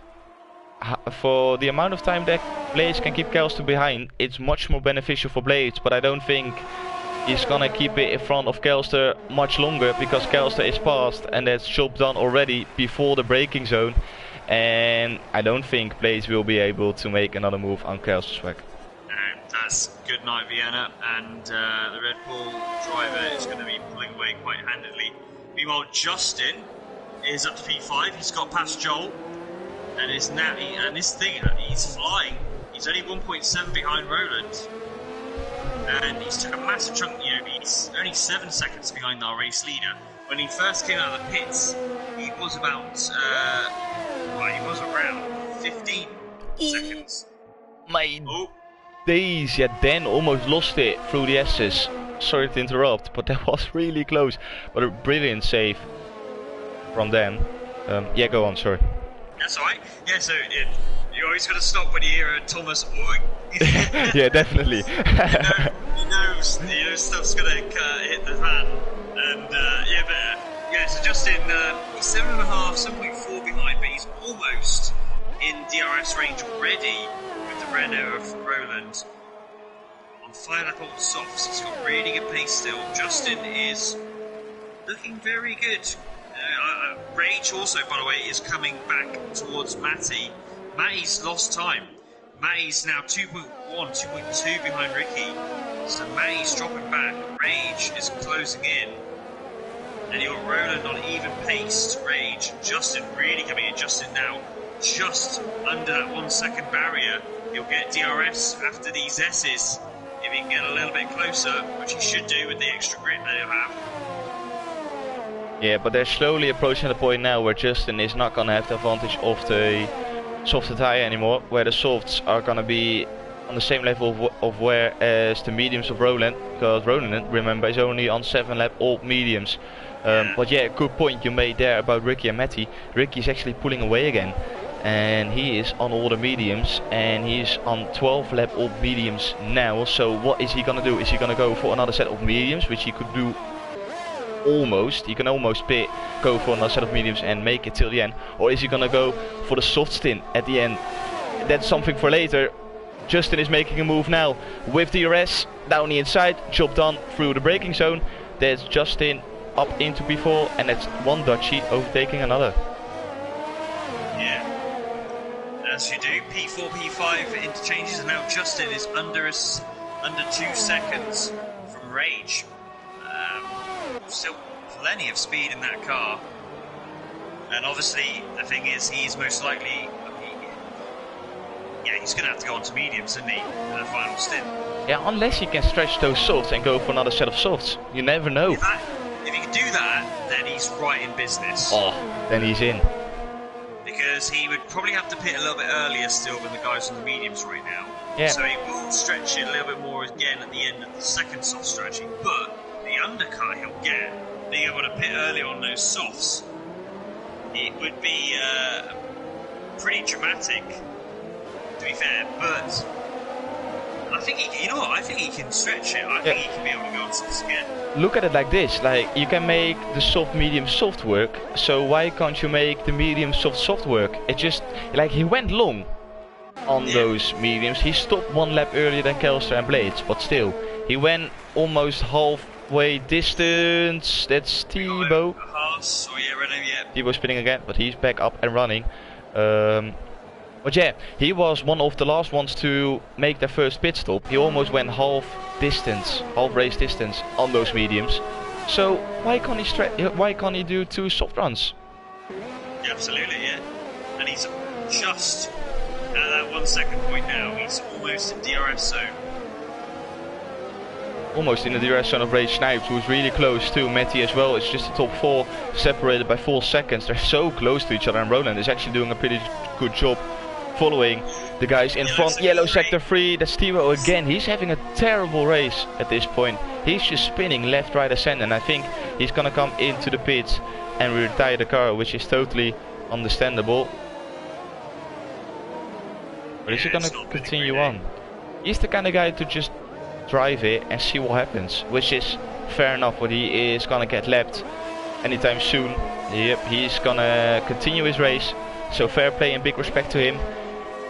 for the amount of time that Blaze can keep Kelsey behind, it's much more beneficial for Blaze. But I don't think he's gonna keep it in front of Kelsey much longer, because Kelsey is past and that's job done already before the braking zone. And I don't think Blaze will be able to make another move on Kelsey's swag. That's good night, Vienna, and the Red Bull driver is going to be pulling away quite handedly. Meanwhile, Justin is up to P5. He's got past Joel, and he's flying. He's only 1.7 behind Roland, and he's took a massive chunk. You know, he's only 7 seconds behind our race leader. When he first came out of the pits, he was about. He was around 15 seconds. My days, yeah, Dan almost lost it through the S's. Sorry to interrupt, but that was really close. But a brilliant save from Dan. Yeah, go on, sorry. That's alright. Yeah, so you always got to stop when you hear Thomas. Yeah, definitely. you know stuff's gonna hit the fan. And so Justin, he's 7.5, 7.4 behind, but he's almost in DRS range already with the Renault of Roland. On 5-lap old softs, he's got really good pace still. Justin is looking very good. Rage also, by the way, is coming back towards Matty. Matty's lost time. Matty's now 2.1, 2.2 behind Ricky. So Matty's dropping back. Rage is closing in. And you've got Roland on even pace to Rage. Justin really coming in. Justin now just under that 1 second barrier. He'll get DRS after these S's if he can get a little bit closer, which he should do with the extra grip that he'll have. Yeah, but they're slowly approaching the point now where Justin is not going to have the advantage of the softer tire anymore, where the softs are going to be on the same level of where as the mediums of Roland, because Roland, remember, is only on 7 lap old mediums. But yeah, good point you made there about Ricky and Matty. Ricky's actually pulling away again, and he is on all the mediums, and he's on 12 lap old mediums now. So what is he going to do? Is he going to go for another set of mediums, which he could do almost? He can almost go for another set of mediums and make it till the end, or is he going to go for the soft stint at the end? That's something for later. Justin is making a move now with DRS down the inside, job done through the braking zone. There's Justin up into P4, and that's one Dutchie overtaking another. Yeah, as you do. P4, P5 interchanges, and now Justin is under 2 seconds from Rage. Still plenty of speed in that car, and obviously the thing is, he's most likely, he's going to have to go on to mediums, isn't he, in the final stint? Yeah, unless he can stretch those softs and go for another set of softs. You never know. If he can do that, then he's right in business. Oh, then he's in. Because he would probably have to pit a little bit earlier still than the guys on the mediums right now. Yeah. So he will stretch it a little bit more again at the end of the second soft strategy, but the undercut he'll get, being able to pit early on those softs, it would be pretty dramatic, to be fair. But I think he can stretch it. I think he can be able to go on softs again. Look at it like this: like, you can make the soft, medium, soft work. So why can't you make the medium, soft work? It just like he went long on those mediums. He stopped 1 lap earlier than Kelster and Blades, but still, he went almost halfway distance. That's Thibaut. Thibaut spinning again, but he's back up and running. But yeah, he was one of the last ones to make their first pit stop. He almost went half race distance on those mediums. So why can't he do 2 soft runs? Yeah, absolutely, yeah. And he's just at that 1 second point now. He's almost in DRS zone. Almost in the DRS zone of Rage Snipes, who's really close to Matty as well. It's just the top 4 separated by 4 seconds. They're so close to each other, and Roland is actually doing a pretty good job following the guys in front. Yellow sector 3, that's Thibaut again. He's having a terrible race at this point. He's just spinning left, right, and and I think he's gonna come into the pits and retire the car, which is totally understandable. But is he gonna continue on? He's the kind of guy to just drive it and see what happens, which is fair enough, but he is gonna get lapped anytime soon. Yep, he's gonna continue his race, so fair play and big respect to him.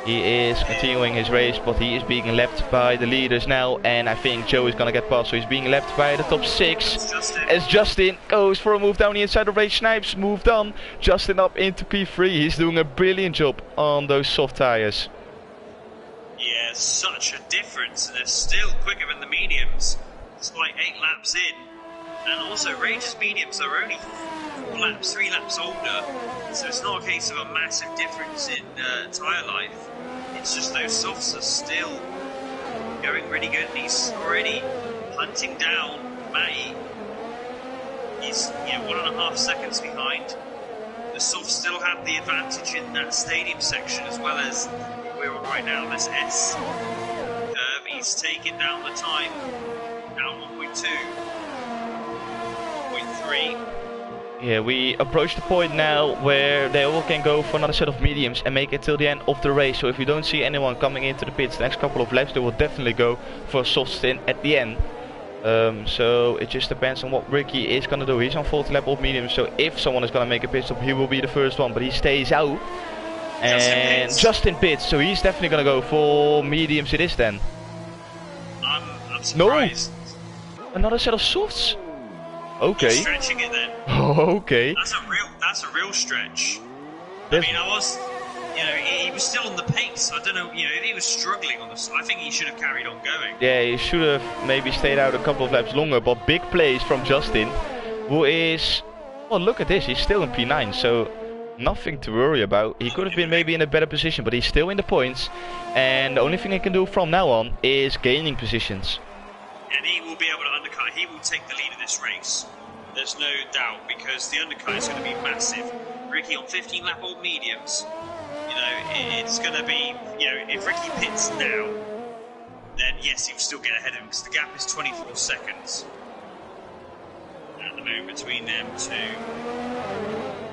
He is continuing his race, but he is being lapped by the leaders now, and I think Joe is gonna get past, so he's being lapped by the top 6. As Justin goes for a move down the inside of Rage Snipes, moved on. Justin up into P3, he's doing a brilliant job on those soft tires. Yeah, such a difference, and they're still quicker than the mediums, despite 8 laps in. And also, Rage's mediums are only 3 laps older, so it's not a case of a massive difference in tyre life. It's just those softs are still going really good, and he's already hunting down Matty. He's 1.5 seconds behind. The softs still have the advantage in that stadium section, as well as we're on right now, this S curve. He's taken down the time, down 1.2, 1.3. Yeah, we approach the point now where they all can go for another set of mediums and make it till the end of the race. So if you don't see anyone coming into the pits the next couple of laps, they will definitely go for a soft stint at the end. So it just depends on what Ricky is gonna do. He's on 40 lap old mediums, so if someone is gonna make a pit stop, he will be the first one, but he stays out. And Justin pits, so he's definitely gonna go for mediums it is then. I'm surprised. No! Another set of softs? Okay. He's stretching it then. Okay. That's a real stretch. I mean, he was still on the pace. I don't know, if he was struggling on the, I think he should have carried on going. Yeah, he should have maybe stayed out a couple of laps longer, but big plays from Justin, who is, well, look at this, he's still in P9, so nothing to worry about. He could have been maybe in a better position, but he's still in the points, and the only thing he can do from now on is gaining positions. And he will be able to undercut. He will take the lead of this race. There's no doubt, because the undercut is going to be massive. Ricky on 15 lap old mediums. It's going to be, if Ricky pits now, then yes, he'll still get ahead of him, because the gap is 24 seconds at the moment between them two.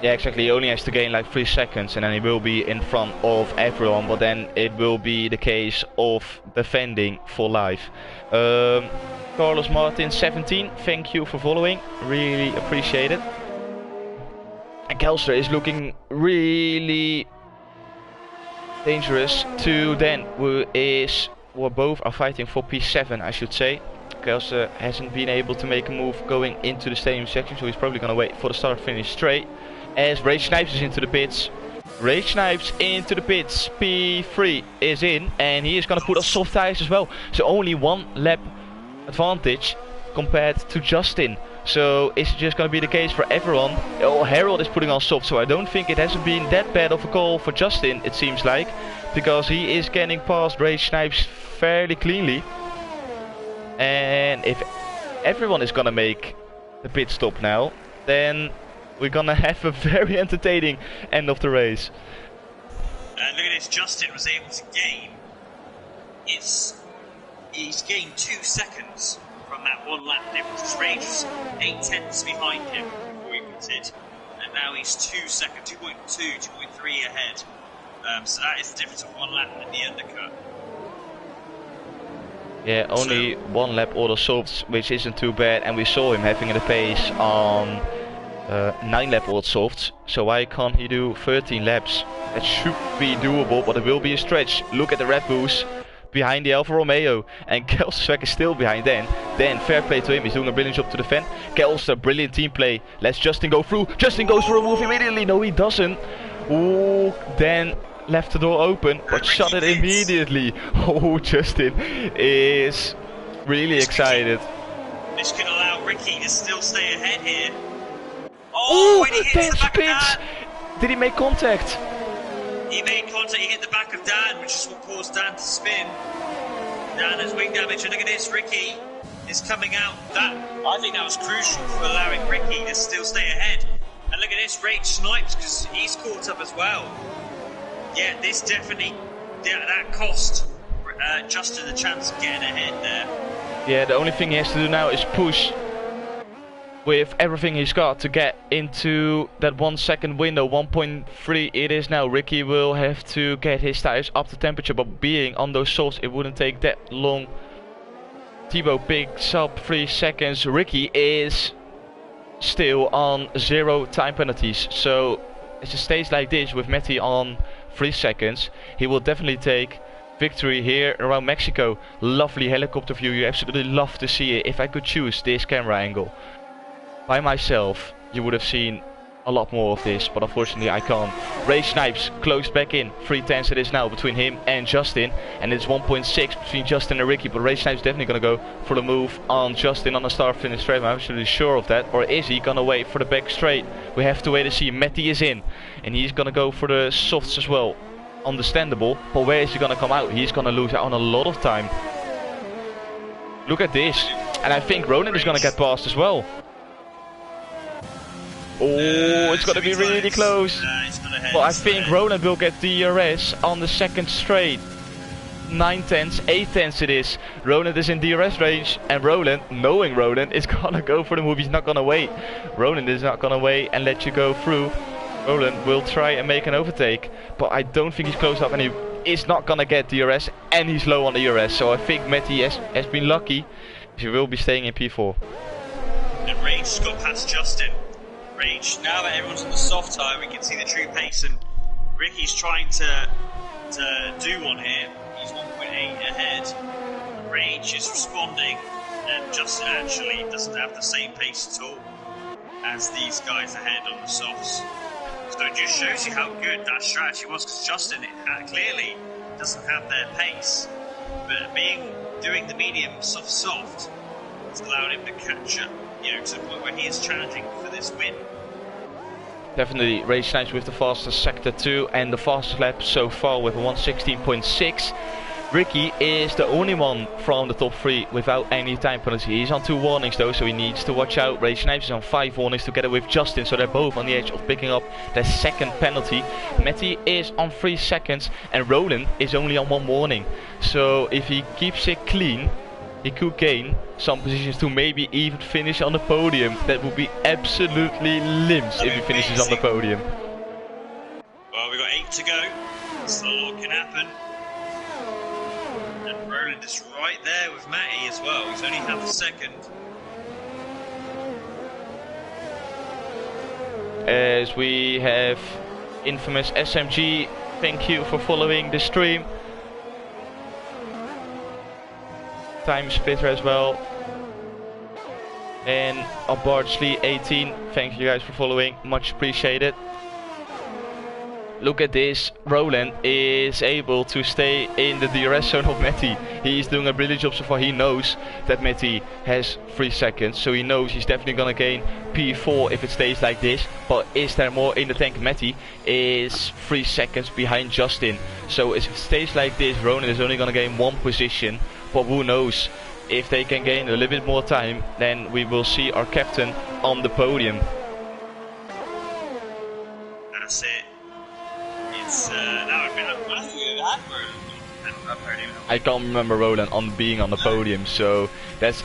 Yeah, exactly. He only has to gain like 3 seconds, and then he will be in front of everyone. But then it will be the case of defending for life. Carlos Martin, 17. Thank you for following. Really appreciate it. And Kelster is looking really dangerous to Dan, who both are fighting for P7, I should say. Kelster hasn't been able to make a move going into the stadium section, so he's probably going to wait for the start finish straight. As Rage Snipes is into the pits. Rage Snipes into the pits. P3 is in, and he is going to put on soft tires as well. So only 1 lap advantage compared to Justin. So it's just going to be the case for everyone. Oh, Harold is putting on soft, so I don't think it hasn't been that bad of a call for Justin, it seems like. Because he is getting past Rage Snipes fairly cleanly. And if everyone is going to make the pit stop now, then we're gonna have a very entertaining end of the race. Look at this, Justin was able to gain. He's gained 2 seconds from that 1 lap difference. Rage was 8 tenths behind him before he pitted, and now he's 2 seconds, 2.2, 2.3 ahead. So that is the difference of 1 lap in the undercut. Yeah, only 1 lap order softs, which isn't too bad, and we saw him having the pace on 9 lap old softs, so why can't he do 13 laps? That should be doable, but it will be a stretch. Look at the Red Bulls behind the Alfa Romeo, and Kelster is still behind Dan. Dan, fair play to him, he's doing a brilliant job to defend. Kelster, brilliant team play. Let's Justin go through. Justin goes for a move immediately. No, he doesn't. Ooh, Dan left the door open, but shut it immediately. Oh, Justin is really excited. This could allow Ricky to still stay ahead here. Oh, when he hits the back of Dan. Did he make contact? He made contact, he hit the back of Dan, which is what caused Dan to spin. Dan has wing damage, and look at this, Ricky is coming out. I think that was crucial for allowing Ricky to still stay ahead. And look at this, Rage Snipes, because he's caught up as well. Yeah, this definitely, that cost Justin the chance of getting ahead there. Yeah, the only thing he has to do now is push with everything he's got to get into that 1 second window. 1.3 it is now. Ricky will have to get his tires up to temperature, but being on those softs, it wouldn't take that long. Thibaut picks up 3 seconds. Ricky is still on 0 time penalties, so if it stays like this with Matty on 3 seconds, he will definitely take victory here around Mexico. Lovely helicopter view, you absolutely love to see it. If I could choose this camera angle by myself, you would have seen a lot more of this, but unfortunately I can't. Rage Snipes closed back in. 3 tenths it is now between him and Justin, and it's 1.6 between Justin and Ricky, but Rage Snipes definitely gonna go for the move on Justin on the start finish straight. I'm absolutely sure of that. Or is he gonna wait for the back straight? We have to wait and see. Matty is in, and he's gonna go for the softs as well. Understandable, but where is he gonna come out? He's gonna lose out on a lot of time. Look at this, and I think Ronan is gonna get past as well. Oh, it's gonna be really close. But I think Roland will get DRS on the second straight. 9 tenths, 8 tenths it is. Roland is in DRS range, and Roland, knowing Roland, is gonna go for the move. He's not gonna wait. Roland is not gonna wait and let you go through. Roland will try and make an overtake, but I don't think he's close up, and he is not gonna get DRS, and he's low on the DRS. So I think Matty has been lucky. He will be staying in P4. And Rage has got past Justin. Rage, now that everyone's on the soft tire, we can see the true pace, and Ricky's trying to do one here. He's 1.8 ahead. Rage is responding, and Justin actually doesn't have the same pace at all. as these guys ahead on the softs. So it just shows you how good that strategy was, because Justin clearly doesn't have their pace, but doing the medium soft has allowed him to catch up, to the point where he is challenging for this win. Definitely Rage Snipes with the fastest sector 2 and the fastest lap so far with 1:16.6. Ricky is the only one from the top 3 without any time penalty. He's on 2 warnings though, so he needs to watch out. Rage Snipes is on 5 warnings together with Justin, so they're both on the edge of picking up their second penalty. Matty is on 3 seconds and Roland is only on 1 warning. So if he keeps it clean, he could gain some positions to maybe even finish on the podium. That would be absolutely limbs if he finishes on the podium. Well, we've got 8 to go, so a lot can happen. And Roland is right there with Matty as well. He's only half a second. As we have infamous SMG, thank you for following the stream. Time Splitter as well. And Bartley 18, thank you guys for following, much appreciated. Look at this, Roland is able to stay in the DRS zone of Matty. He's doing a brilliant job so far. He knows that Matty has 3 seconds, so he knows he's definitely gonna gain P4 if it stays like this. But is there more in the tank? Matty is 3 seconds behind Justin. So if it stays like this, Roland is only gonna gain 1 position. But who knows, if they can gain a little bit more time, then we will see our captain on the podium. That's it. It's that would have been I can't remember Roland being on the podium, so that's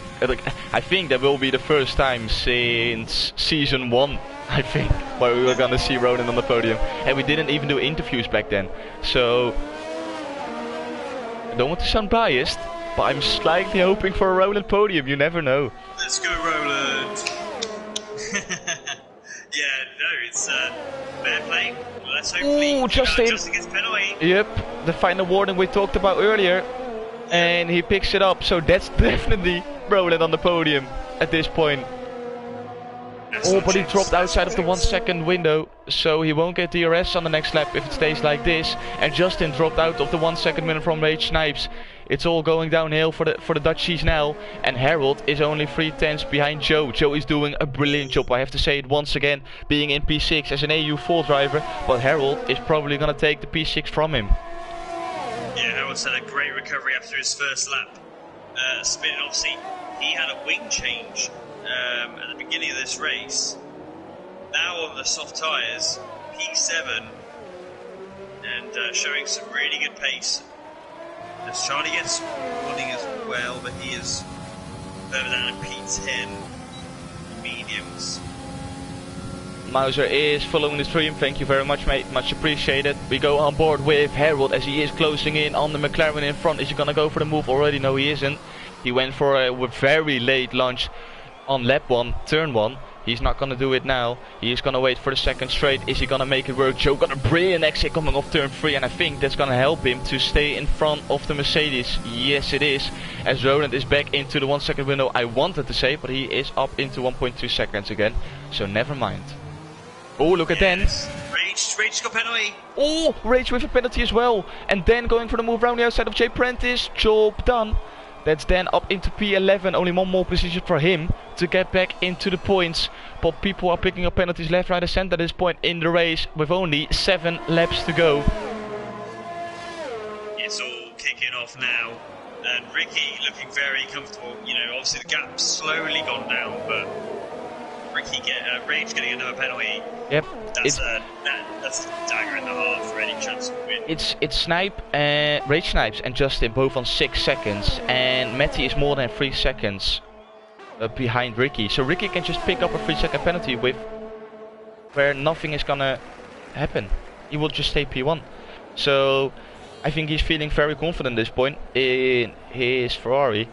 I think that will be the first time since season 1, I think, where we were gonna see Roland on the podium, and we didn't even do interviews back then. So I don't want to sound biased, but I'm slightly hoping for a Roland podium. You never know. Let's go, Roland. Yeah, no, it's fair play. Let's hopefully Justin gets penalty. Yep, the final warning we talked about earlier, and he picks it up. So that's definitely Roland on the podium at this point. But he dropped outside of the 1 second window, so he won't get DRS on the next lap if it stays like this. And Justin dropped out of the 1 second window from Rage Snipes. It's all going downhill for the Dutchies now, and Harold is only 3/10 behind Joe. Joe is doing a brilliant job, I have to say it once again, being in P6 as an EU4 driver, but Harold is probably going to take the P6 from him. Yeah, Harold's had a great recovery after his first lap. Spin, obviously, he had a wing change at the beginning of this race. Now on the soft tyres, P7, and showing some really good pace. As Charlie gets warning as well, but he is further down at P10 mediums. Mauser is following the stream, thank you very much mate, much appreciated. We go on board with Harold as he is closing in on the McLaren in front. Is he gonna go for the move already? No, he isn't. He went for a very late launch on lap 1, turn 1. He's not gonna do it now. He is gonna wait for the second straight. Is he gonna make it work? Joe got a brilliant exit coming off turn 3, and I think that's gonna help him to stay in front of the Mercedes. Yes, it is. As Roland is back into the 1 second window, I wanted to say, but he is up into 1.2 seconds again. So never mind. Oh, look at Den. Rage got penalty. Oh, Rage with a penalty as well. And then going for the move around the outside of Jay Prentice. Job done. That's then up into P11, only 1 more position for him to get back into the points. But people are picking up penalties left, right and centre at this point in the race with only 7 laps to go. It's all kicking off now, and Ricky looking very comfortable. Obviously the gap's slowly gone down, but Rage getting another penalty. Yep. That's a dagger in the heart for any chance of win. It's Rage Snipes and Justin both on 6 seconds, and Matty is more than 3 seconds behind Ricky. So Ricky can just pick up a 3-second penalty where nothing is gonna happen. He will just stay P1. So I think he's feeling very confident at this point in his Ferrari,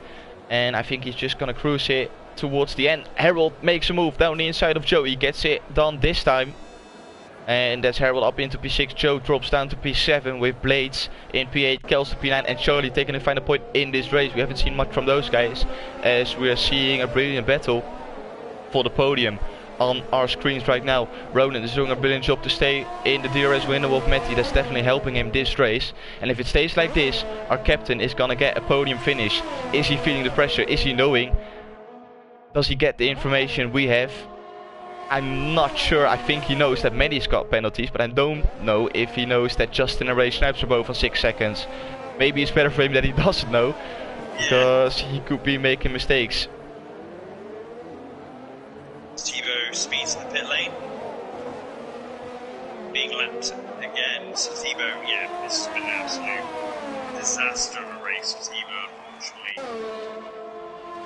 and I think he's just gonna cruise it towards the end. Harold makes a move down the inside of Joe. He gets it done this time. And that's Harold up into P6. Joe drops down to P7 with Blades in P8, Kels to P9, and Charlie taking the final point in this race. We haven't seen much from those guys, as we are seeing a brilliant battle for the podium on our screens right now. Roland is doing a brilliant job to stay in the DRS window of Matty. That's definitely helping him this race. And if it stays like this, our captain is gonna get a podium finish. Is he feeling the pressure? Is he knowing? Does he get the information we have? I'm not sure. I think he knows that Matty's got penalties, but I don't know if he knows that Justin and Ray Snipes are both on 6 seconds. Maybe it's better for him that he doesn't know, because he could be making mistakes. Thibaut speeds in the pit lane. Being lapped again. So Thibaut, yeah, this has been an absolute disaster of a race for Thibaut, unfortunately.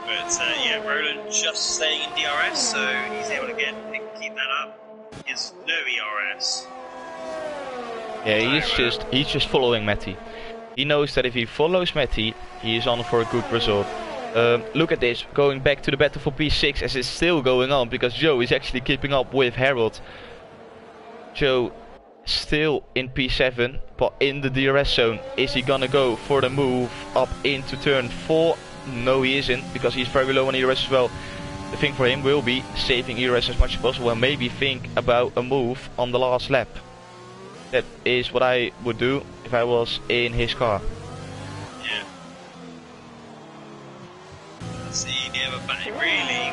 But yeah, Roland just staying in DRS, so he's able to keep that up. He has no ERS. Yeah, he's just following Matty. He knows that if he follows Matty, he is on for a good result. Look at this, going back to the battle for P6 as it's still going on, because Joe is actually keeping up with Harold. Joe still in P7, but in the DRS zone. Is he gonna go for the move up into turn 4? No, he isn't, because he's very low on ERS as well. The thing for him will be saving ERS as much as possible and maybe think about a move on the last lap. That is what I would do if I was in his car. Yeah. See, yeah, but really,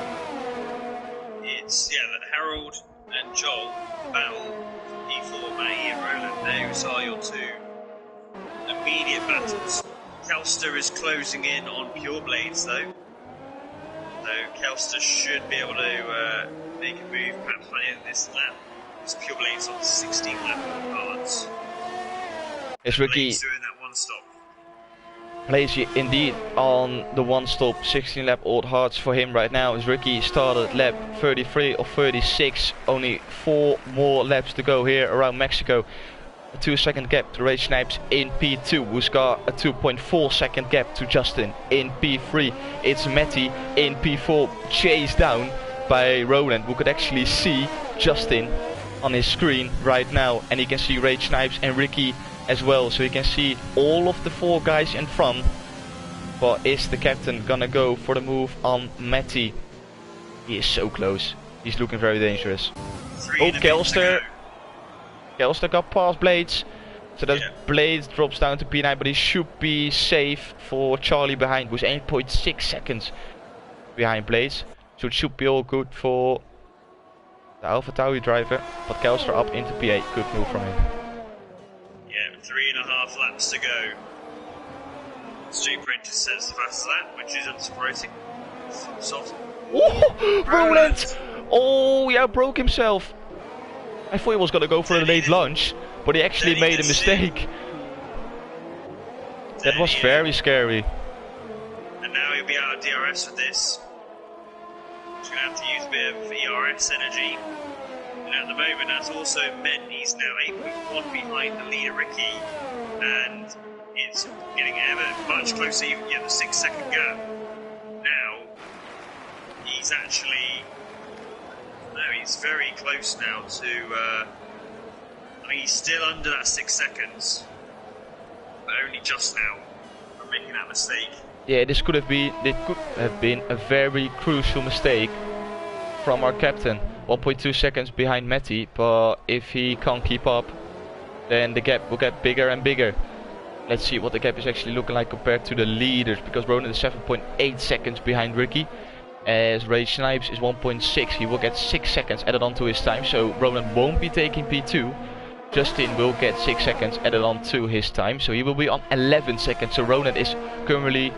it's, yeah, that Harold and Joel battle P4, Matty and Roland. Those are your two immediate battles. Kelster is closing in on Pure Blades though. So Kelster should be able to make a move perhaps by the end of this lap. Because Pure Blades on 16 lap cards. Is Ricky doing that one stop? Plays indeed on the one stop 16 lap old hearts for him right now. As Ricky started lap 33 or 36, only 4 more laps to go here around Mexico. A 2-second gap to Ray Snipes in P2, who's got a 2.4 second gap to Justin in P3. It's Matty in P4, chased down by Roland, who could actually see Justin on his screen right now, and he can see Ray Snipes and Ricky as well, so he can see all of the 4 guys in front. But is the captain gonna go for the move on Matty? He is so close. He's looking very dangerous. Oh, Kelster. Kelster got past Blades, so that Blades drops down to P9, but he should be safe for Charlie behind, who's 8.6 seconds behind Blades, so it should be all good for the Alpha Tauri driver. But Kelster up into P8, good move from him. Yeah, 3.5 laps to go. Street Printer says fast lap, which is unsurprising. Soft. Oh, Roland! Oh, yeah, broke himself. I thought he was gonna go for a late lunge, but he actually made a mistake. That was very scary. And now he'll be out of DRS with this. He's gonna have to use a bit of ERS energy. And at the moment, that's also meant he's now 8.1 behind the leader Ricky, and it's getting ever much closer. You get the 6-second gap. Now he's actually. No, he's very close now to, I mean, he's still under that 6 seconds, but only just now from making that mistake. Yeah, this could have been a very crucial mistake from our captain. 1.2 seconds behind Matty, but if he can't keep up, then the gap will get bigger and bigger. Let's see what the gap is actually looking like compared to the leaders, because Ronan is 7.8 seconds behind Ricky. As Ray Snipes is 1.6, he will get 6 seconds added on to his time, so Roland won't be taking P2. Justin will get 6 seconds added on to his time, so he will be on 11 seconds. So Roland is currently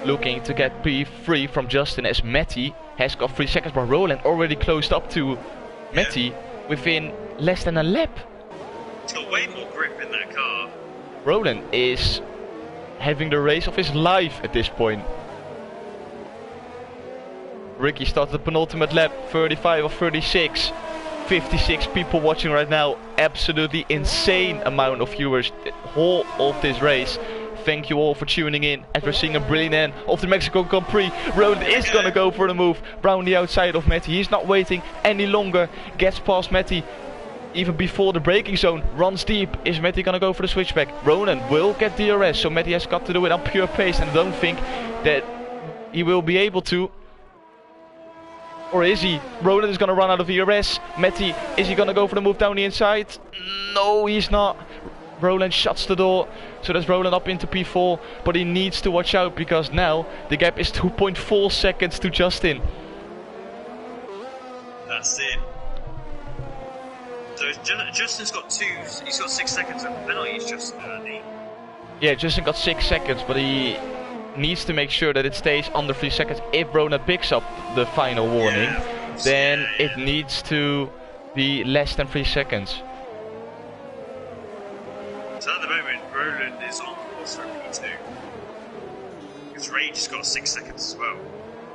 looking to get P3 from Justin, as Matty has got 3 seconds, but Roland already closed up to Matty within less than a lap. He's got way more grip in that car. Roland is having the race of his life at this point. Ricky started the penultimate lap, 35 or 36. 56 people watching right now. Absolutely insane amount of viewers the whole of this race. Thank you all for tuning in as we're seeing a brilliant end of the Mexico Grand Prix. Roland is gonna go for the move round the outside of Matty. He's not waiting any longer. Gets past Matty even before the braking zone. Runs deep. Is Matty gonna go for the switchback? Roland will get DRS, so Matty has got to do it on pure pace, and I don't think that he will be able to. Or is he? Roland is gonna run out of ERS. Matty, is he gonna go for the move down the inside? No, he's not. Roland shuts the door. So there's Roland up into P4. But he needs to watch out because now the gap is 2.4 seconds to Justin. That's it. So Justin's got he's got 6 seconds of penalties, Justin, hasn't he? Yeah, Justin got 6 seconds, but he needs to make sure that it stays under 3 seconds. If Roland picks up the final warning, then it needs to be less than 3 seconds. So at the moment, Roland is on course for P2. Because Rage has got 6 seconds as well.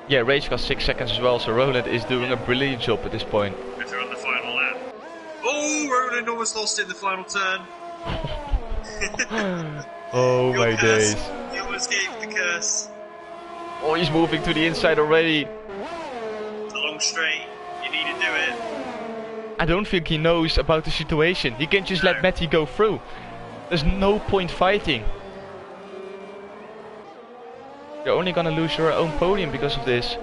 Yeah, Rage got 6 seconds as well, so Roland is doing a brilliant job at this point. If they're on the final lap. Oh, Roland almost lost it in the final turn. Oh my days. He almost gave the curse. Oh, he's moving to the inside already. It's a long straight. You need to do it. I don't think he knows about the situation. He can just let Matty go through. There's no point fighting. You're only gonna lose your own podium because of this.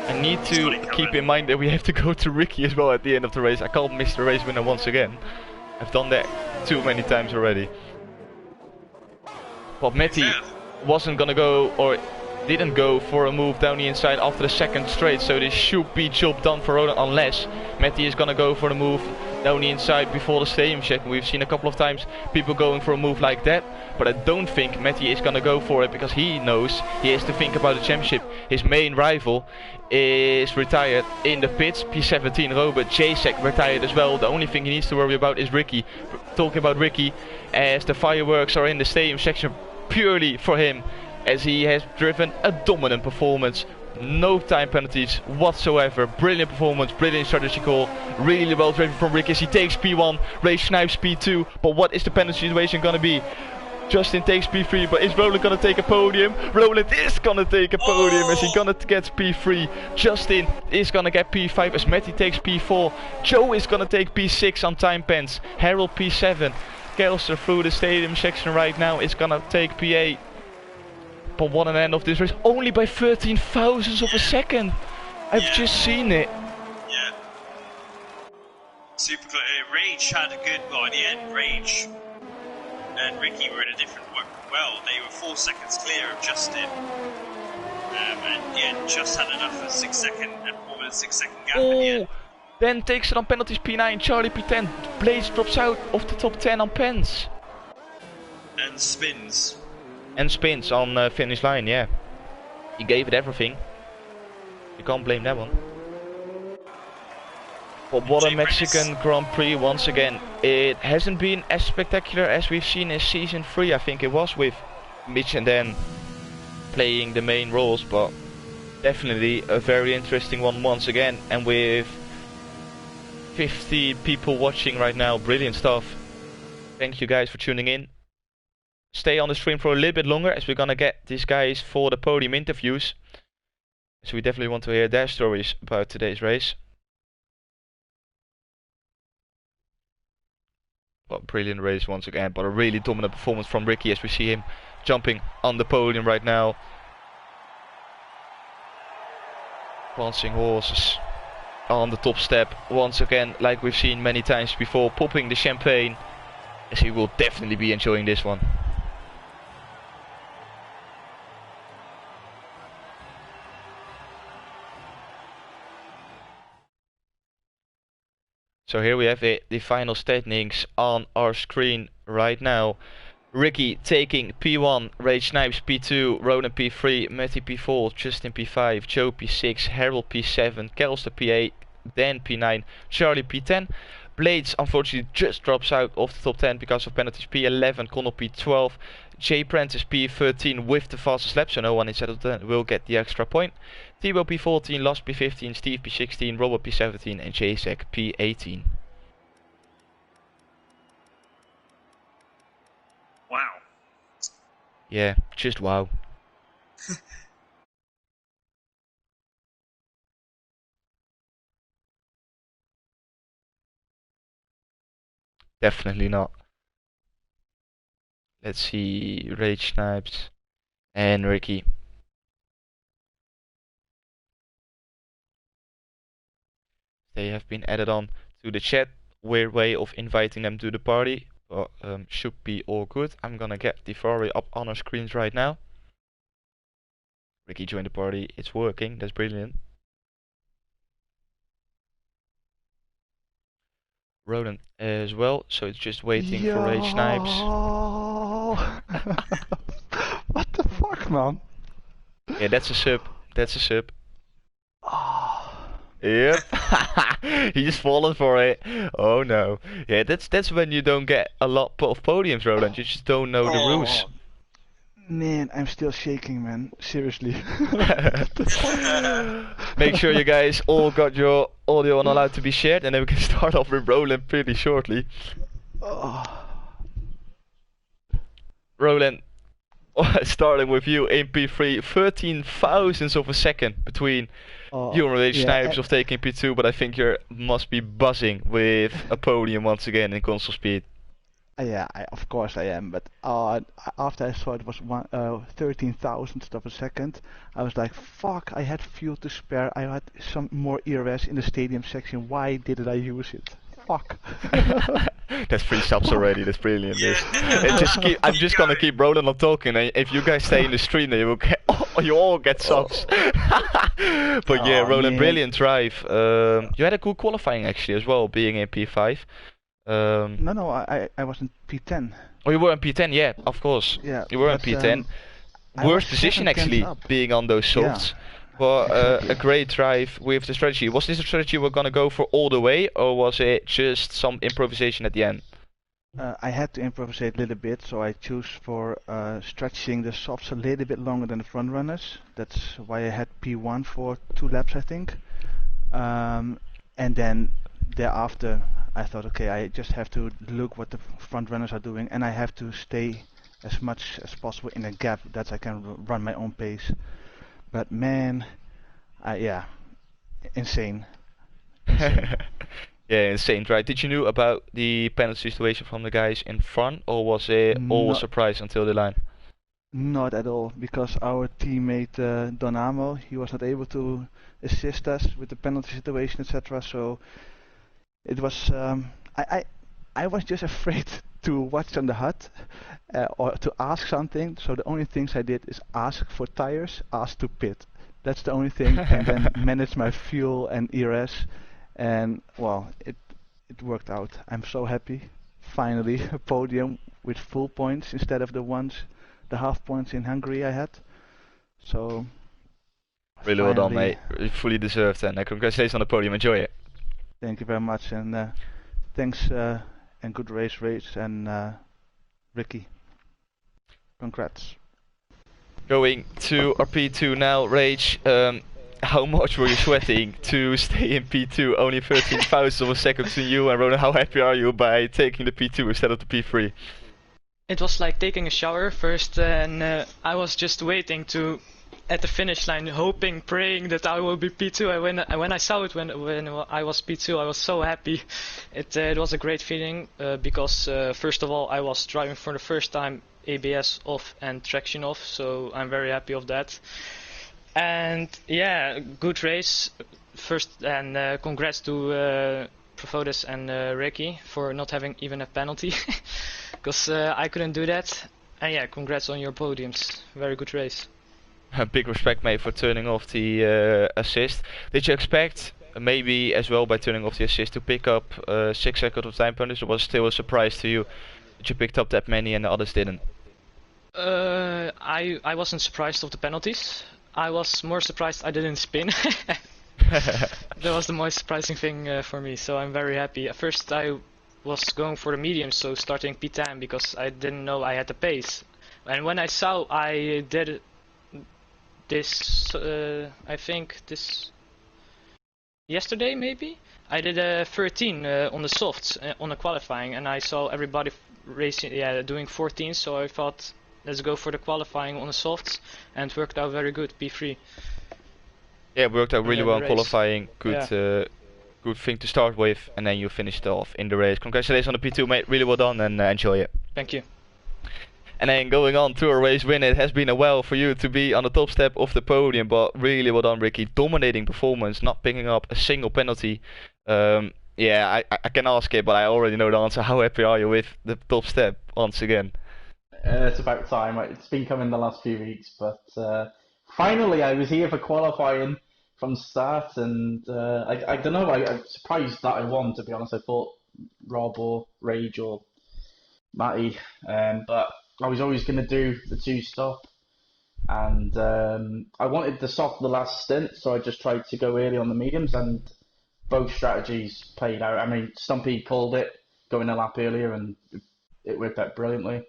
I need to keep in mind that we have to go to Ricky as well at the end of the race. I can't miss the race winner once again. I've done that too many times already. But Matty wasn't gonna go, or didn't go for a move down the inside after the second straight, so this should be job done for Roland unless Matty is gonna go for the move down the inside before the stadium check. We've seen a couple of times people going for a move like that, but I don't think Matty is gonna go for it because he knows he has to think about the championship. His main rival is retired in the pits, P17 Robert. Jacek retired as well. The only thing he needs to worry about is Ricky. Talking about Ricky, as the fireworks are in the stadium section purely for him, as he has driven a dominant performance. No time penalties whatsoever. Brilliant performance, brilliant strategy call. Really well driven from Ricky as he takes P1. Ray snipes P2. But what is the penalty situation gonna be? Justin takes P3, but is Roland gonna take a podium? Roland is gonna take a podium as he gonna get P3. Justin is gonna get P5 as Matty takes P4. Joe is gonna take P6 on time pens. Harold P7. Kelster through the stadium section right now is gonna take P8. But what an end of this race. Only by 13 thousandths of a second. I've just seen it. Yeah. Super close. Rage had a good, well, in the end, Rage and Ricky were in a different well. They were 4 seconds clear of Justin. And yeah, just had enough of 6 second and more than 6 second gap in the end. Then takes it on penalties P9, Charlie P10. Blaze drops out of the top 10 on pens. And spins. And spins on finish line, yeah. He gave it everything. You can't blame that one. But what a Mexican Grand Prix once again. It hasn't been as spectacular as we've seen in Season 3, I think it was, with Mitch and Dan playing the main roles, but definitely a very interesting one once again. And with 50 people watching right now, brilliant stuff. Thank you guys for tuning in. Stay on the stream for a little bit longer as we're gonna get these guys for the podium interviews. So we definitely want to hear their stories about today's race. But brilliant race once again, but a really dominant performance from Ricky as we see him jumping on the podium right now. Prancing horses on the top step once again, like we've seen many times before, popping the champagne, as he will definitely be enjoying this one. So here we have the final standings on our screen right now. Ricky taking P1, Rage Snipes P2, Ronan P3, Matty P4, Justin P5, Joe P6, Harold P7, Kelster P8, Dan P9, Charlie P10. Blades unfortunately just drops out of the top 10 because of penalties. P11, Connor P12, Jay Prentice P13 with the fastest lap, so no one inside of the 10 will get the extra point. Thibaut P14, Lars P15, Steve P16, Robert P17 and Jacek P18. Wow. Yeah, just wow. Definitely not. Let's see, Rage Snipes and Ricky. they have been added on to the chat. Weird way of inviting them to the party, but should be all good. I'm gonna get the Ferrari up on our screens right now. Ricky joined the party. It's working. That's brilliant. Roland as well, so it's just waiting for Rage Snipes. What the fuck, man? Yeah, that's a sub. That's a sub. Oh. Yep. He's fallen for it. Oh no. Yeah, that's when you don't get a lot of podiums, Roland. You just don't know the rules. Man, I'm still shaking, man. Seriously. Make sure you guys all got your audio on allowed to be shared, and then we can start off with Roland pretty shortly. Roland, starting with you in P3, 13 thousandths of a second between you and Rage Snipes of taking P2, but I think you must be buzzing with a podium once again in console speed. Yeah, of course I am, but after I saw it was 13 thousandths of a second, I was like, fuck, I had fuel to spare, I had some more ERS in the stadium section, why didn't I use it? Fuck. That's 3 subs already, that's brilliant. I'm just gonna keep rolling on talking, and if you guys stay in the stream then you all get subs. But yeah, Roland, brilliant drive. You had a good qualifying actually as well, being in P5. No, I was in P10. Oh, you were in P10, yeah, of course. Yeah, you were in P10. Worst position actually, being on those softs. Yeah. But a great drive with the strategy. Was this a strategy you were gonna go for all the way, or was it just some improvisation at the end? I had to improvise a little bit, so I chose for stretching the softs a little bit longer than the front runners. That's why I had P1 for 2 laps, I think. And then thereafter, I thought, okay, I just have to look what the front runners are doing, and I have to stay as much as possible in a gap that I can run my own pace. But man, yeah, insane. Yeah, insane, right? Did you know about the penalty situation from the guys in front, or was it all a surprise until the line? Not at all, because our teammate Donamo, he was not able to assist us with the penalty situation, etc. So it was, I was just afraid to watch on the HUD or to ask something. So the only things I did is ask for tires, ask to pit. That's the only thing, and then manage my fuel and ERS. And well, it worked out. I'm so happy. Finally, a podium with full points instead of the half points in Hungary I had. So really well done, mate. Fully deserved, and congratulations on the podium. Enjoy it. Thank you very much, and thanks and good race, and Ricky. Congrats. Going to our P2 now, Rage. How much were you sweating to stay in P2? Only 13 thousandths of a second to you, and Ronan, how happy are you by taking the P2 instead of the P3? It was like taking a shower first, and I was just waiting at the finish line, hoping, praying that I will be P2. And when I saw it when I was P2, I was so happy. It was a great feeling because first of all I was driving for the first time ABS off and traction off, so I'm very happy of that. And yeah, good race first, and congrats to Profodes and Ricky for not having even a penalty, because I couldn't do that. And yeah, congrats on your podiums. Very good race. Big respect, mate, for turning off the assist. Did you expect, maybe as well by turning off the assist, to pick up 6 seconds of time penalties, or was it still a surprise to you that you picked up that many and the others didn't? I wasn't surprised of the penalties. I was more surprised I didn't spin. That was the most surprising thing for me, so I'm very happy. At first I was going for the medium, so starting P10, because I didn't know I had the pace. And when I saw I did this, I think this yesterday maybe, I did a 13 on the softs on the qualifying, and I saw everybody racing, doing 14, so I thought, let's go for the qualifying on the softs, and it worked out very good, P3. Yeah, it worked out really well qualifying, good good thing to start with, and then you finished off in the race. Congratulations on the P2, mate, really well done, and enjoy it. Thank you. And then going on to a race win, it has been a while for you to be on the top step of the podium, but really well done, Ricky. Dominating performance, not picking up a single penalty. Yeah, I can ask it, but I already know the answer. How happy are you with the top step once again? It's about time. It's been coming the last few weeks, but finally I was here for qualifying from start, and I don't know. I'm surprised that I won. To be honest, I thought Rob or Rage or Matty, but I was always going to do the two stop, and I wanted the soft the last stint, so I just tried to go early on the mediums, and both strategies played out. I mean, Stumpy called it going a lap earlier, and it worked out brilliantly.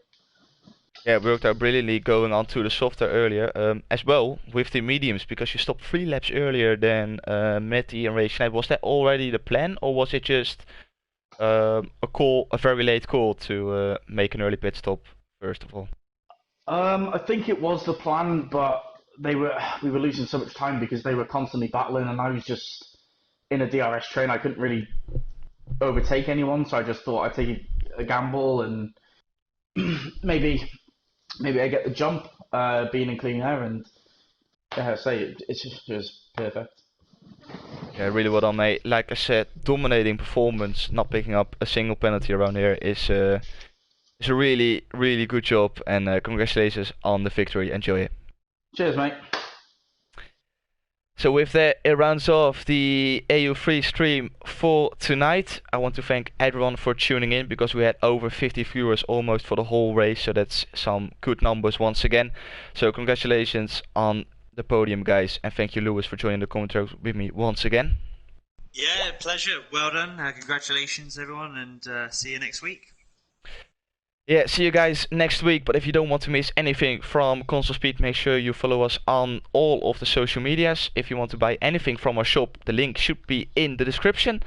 Yeah, it worked out brilliantly going on to the softer earlier, as well with the mediums, because you stopped 3 laps earlier than Matty and Ray Schneider. Was that already the plan, or was it just a very late call to make an early pit stop first of all? I think it was the plan, but we were losing so much time because they were constantly battling, and I was just in a DRS train. I couldn't really overtake anyone, so I just thought I'd take a gamble and maybe I get the jump, being in clean air, and it's just perfect. Yeah, really well done, mate. Like I said, dominating performance, not picking up a single penalty around here is a really, really good job, and congratulations on the victory. Enjoy it. Cheers, mate. So with that, it rounds off the EU3 stream for tonight. I want to thank everyone for tuning in, because we had over 50 viewers almost for the whole race, so that's some good numbers once again. So congratulations on the podium, guys, and thank you, Lewis, for joining the commentary with me once again. Yeah, pleasure. Well done. Congratulations, everyone, and see you next week. Yeah, see you guys next week. But if you don't want to miss anything from Console Speed, make sure you follow us on all of the social medias. If you want to buy anything from our shop, the link should be in the description.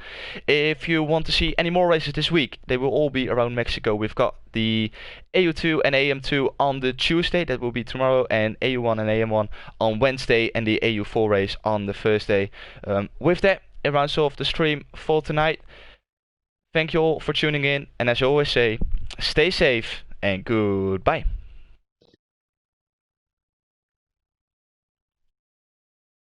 If you want to see any more races this week, they will all be around Mexico. We've got the AU2 and AM2 on the Tuesday, that will be tomorrow, and AU1 and AM1 on Wednesday, and the AU4 race on the Thursday. With that, it rounds off the stream for tonight. Thank you all for tuning in, and as I always say, stay safe and goodbye.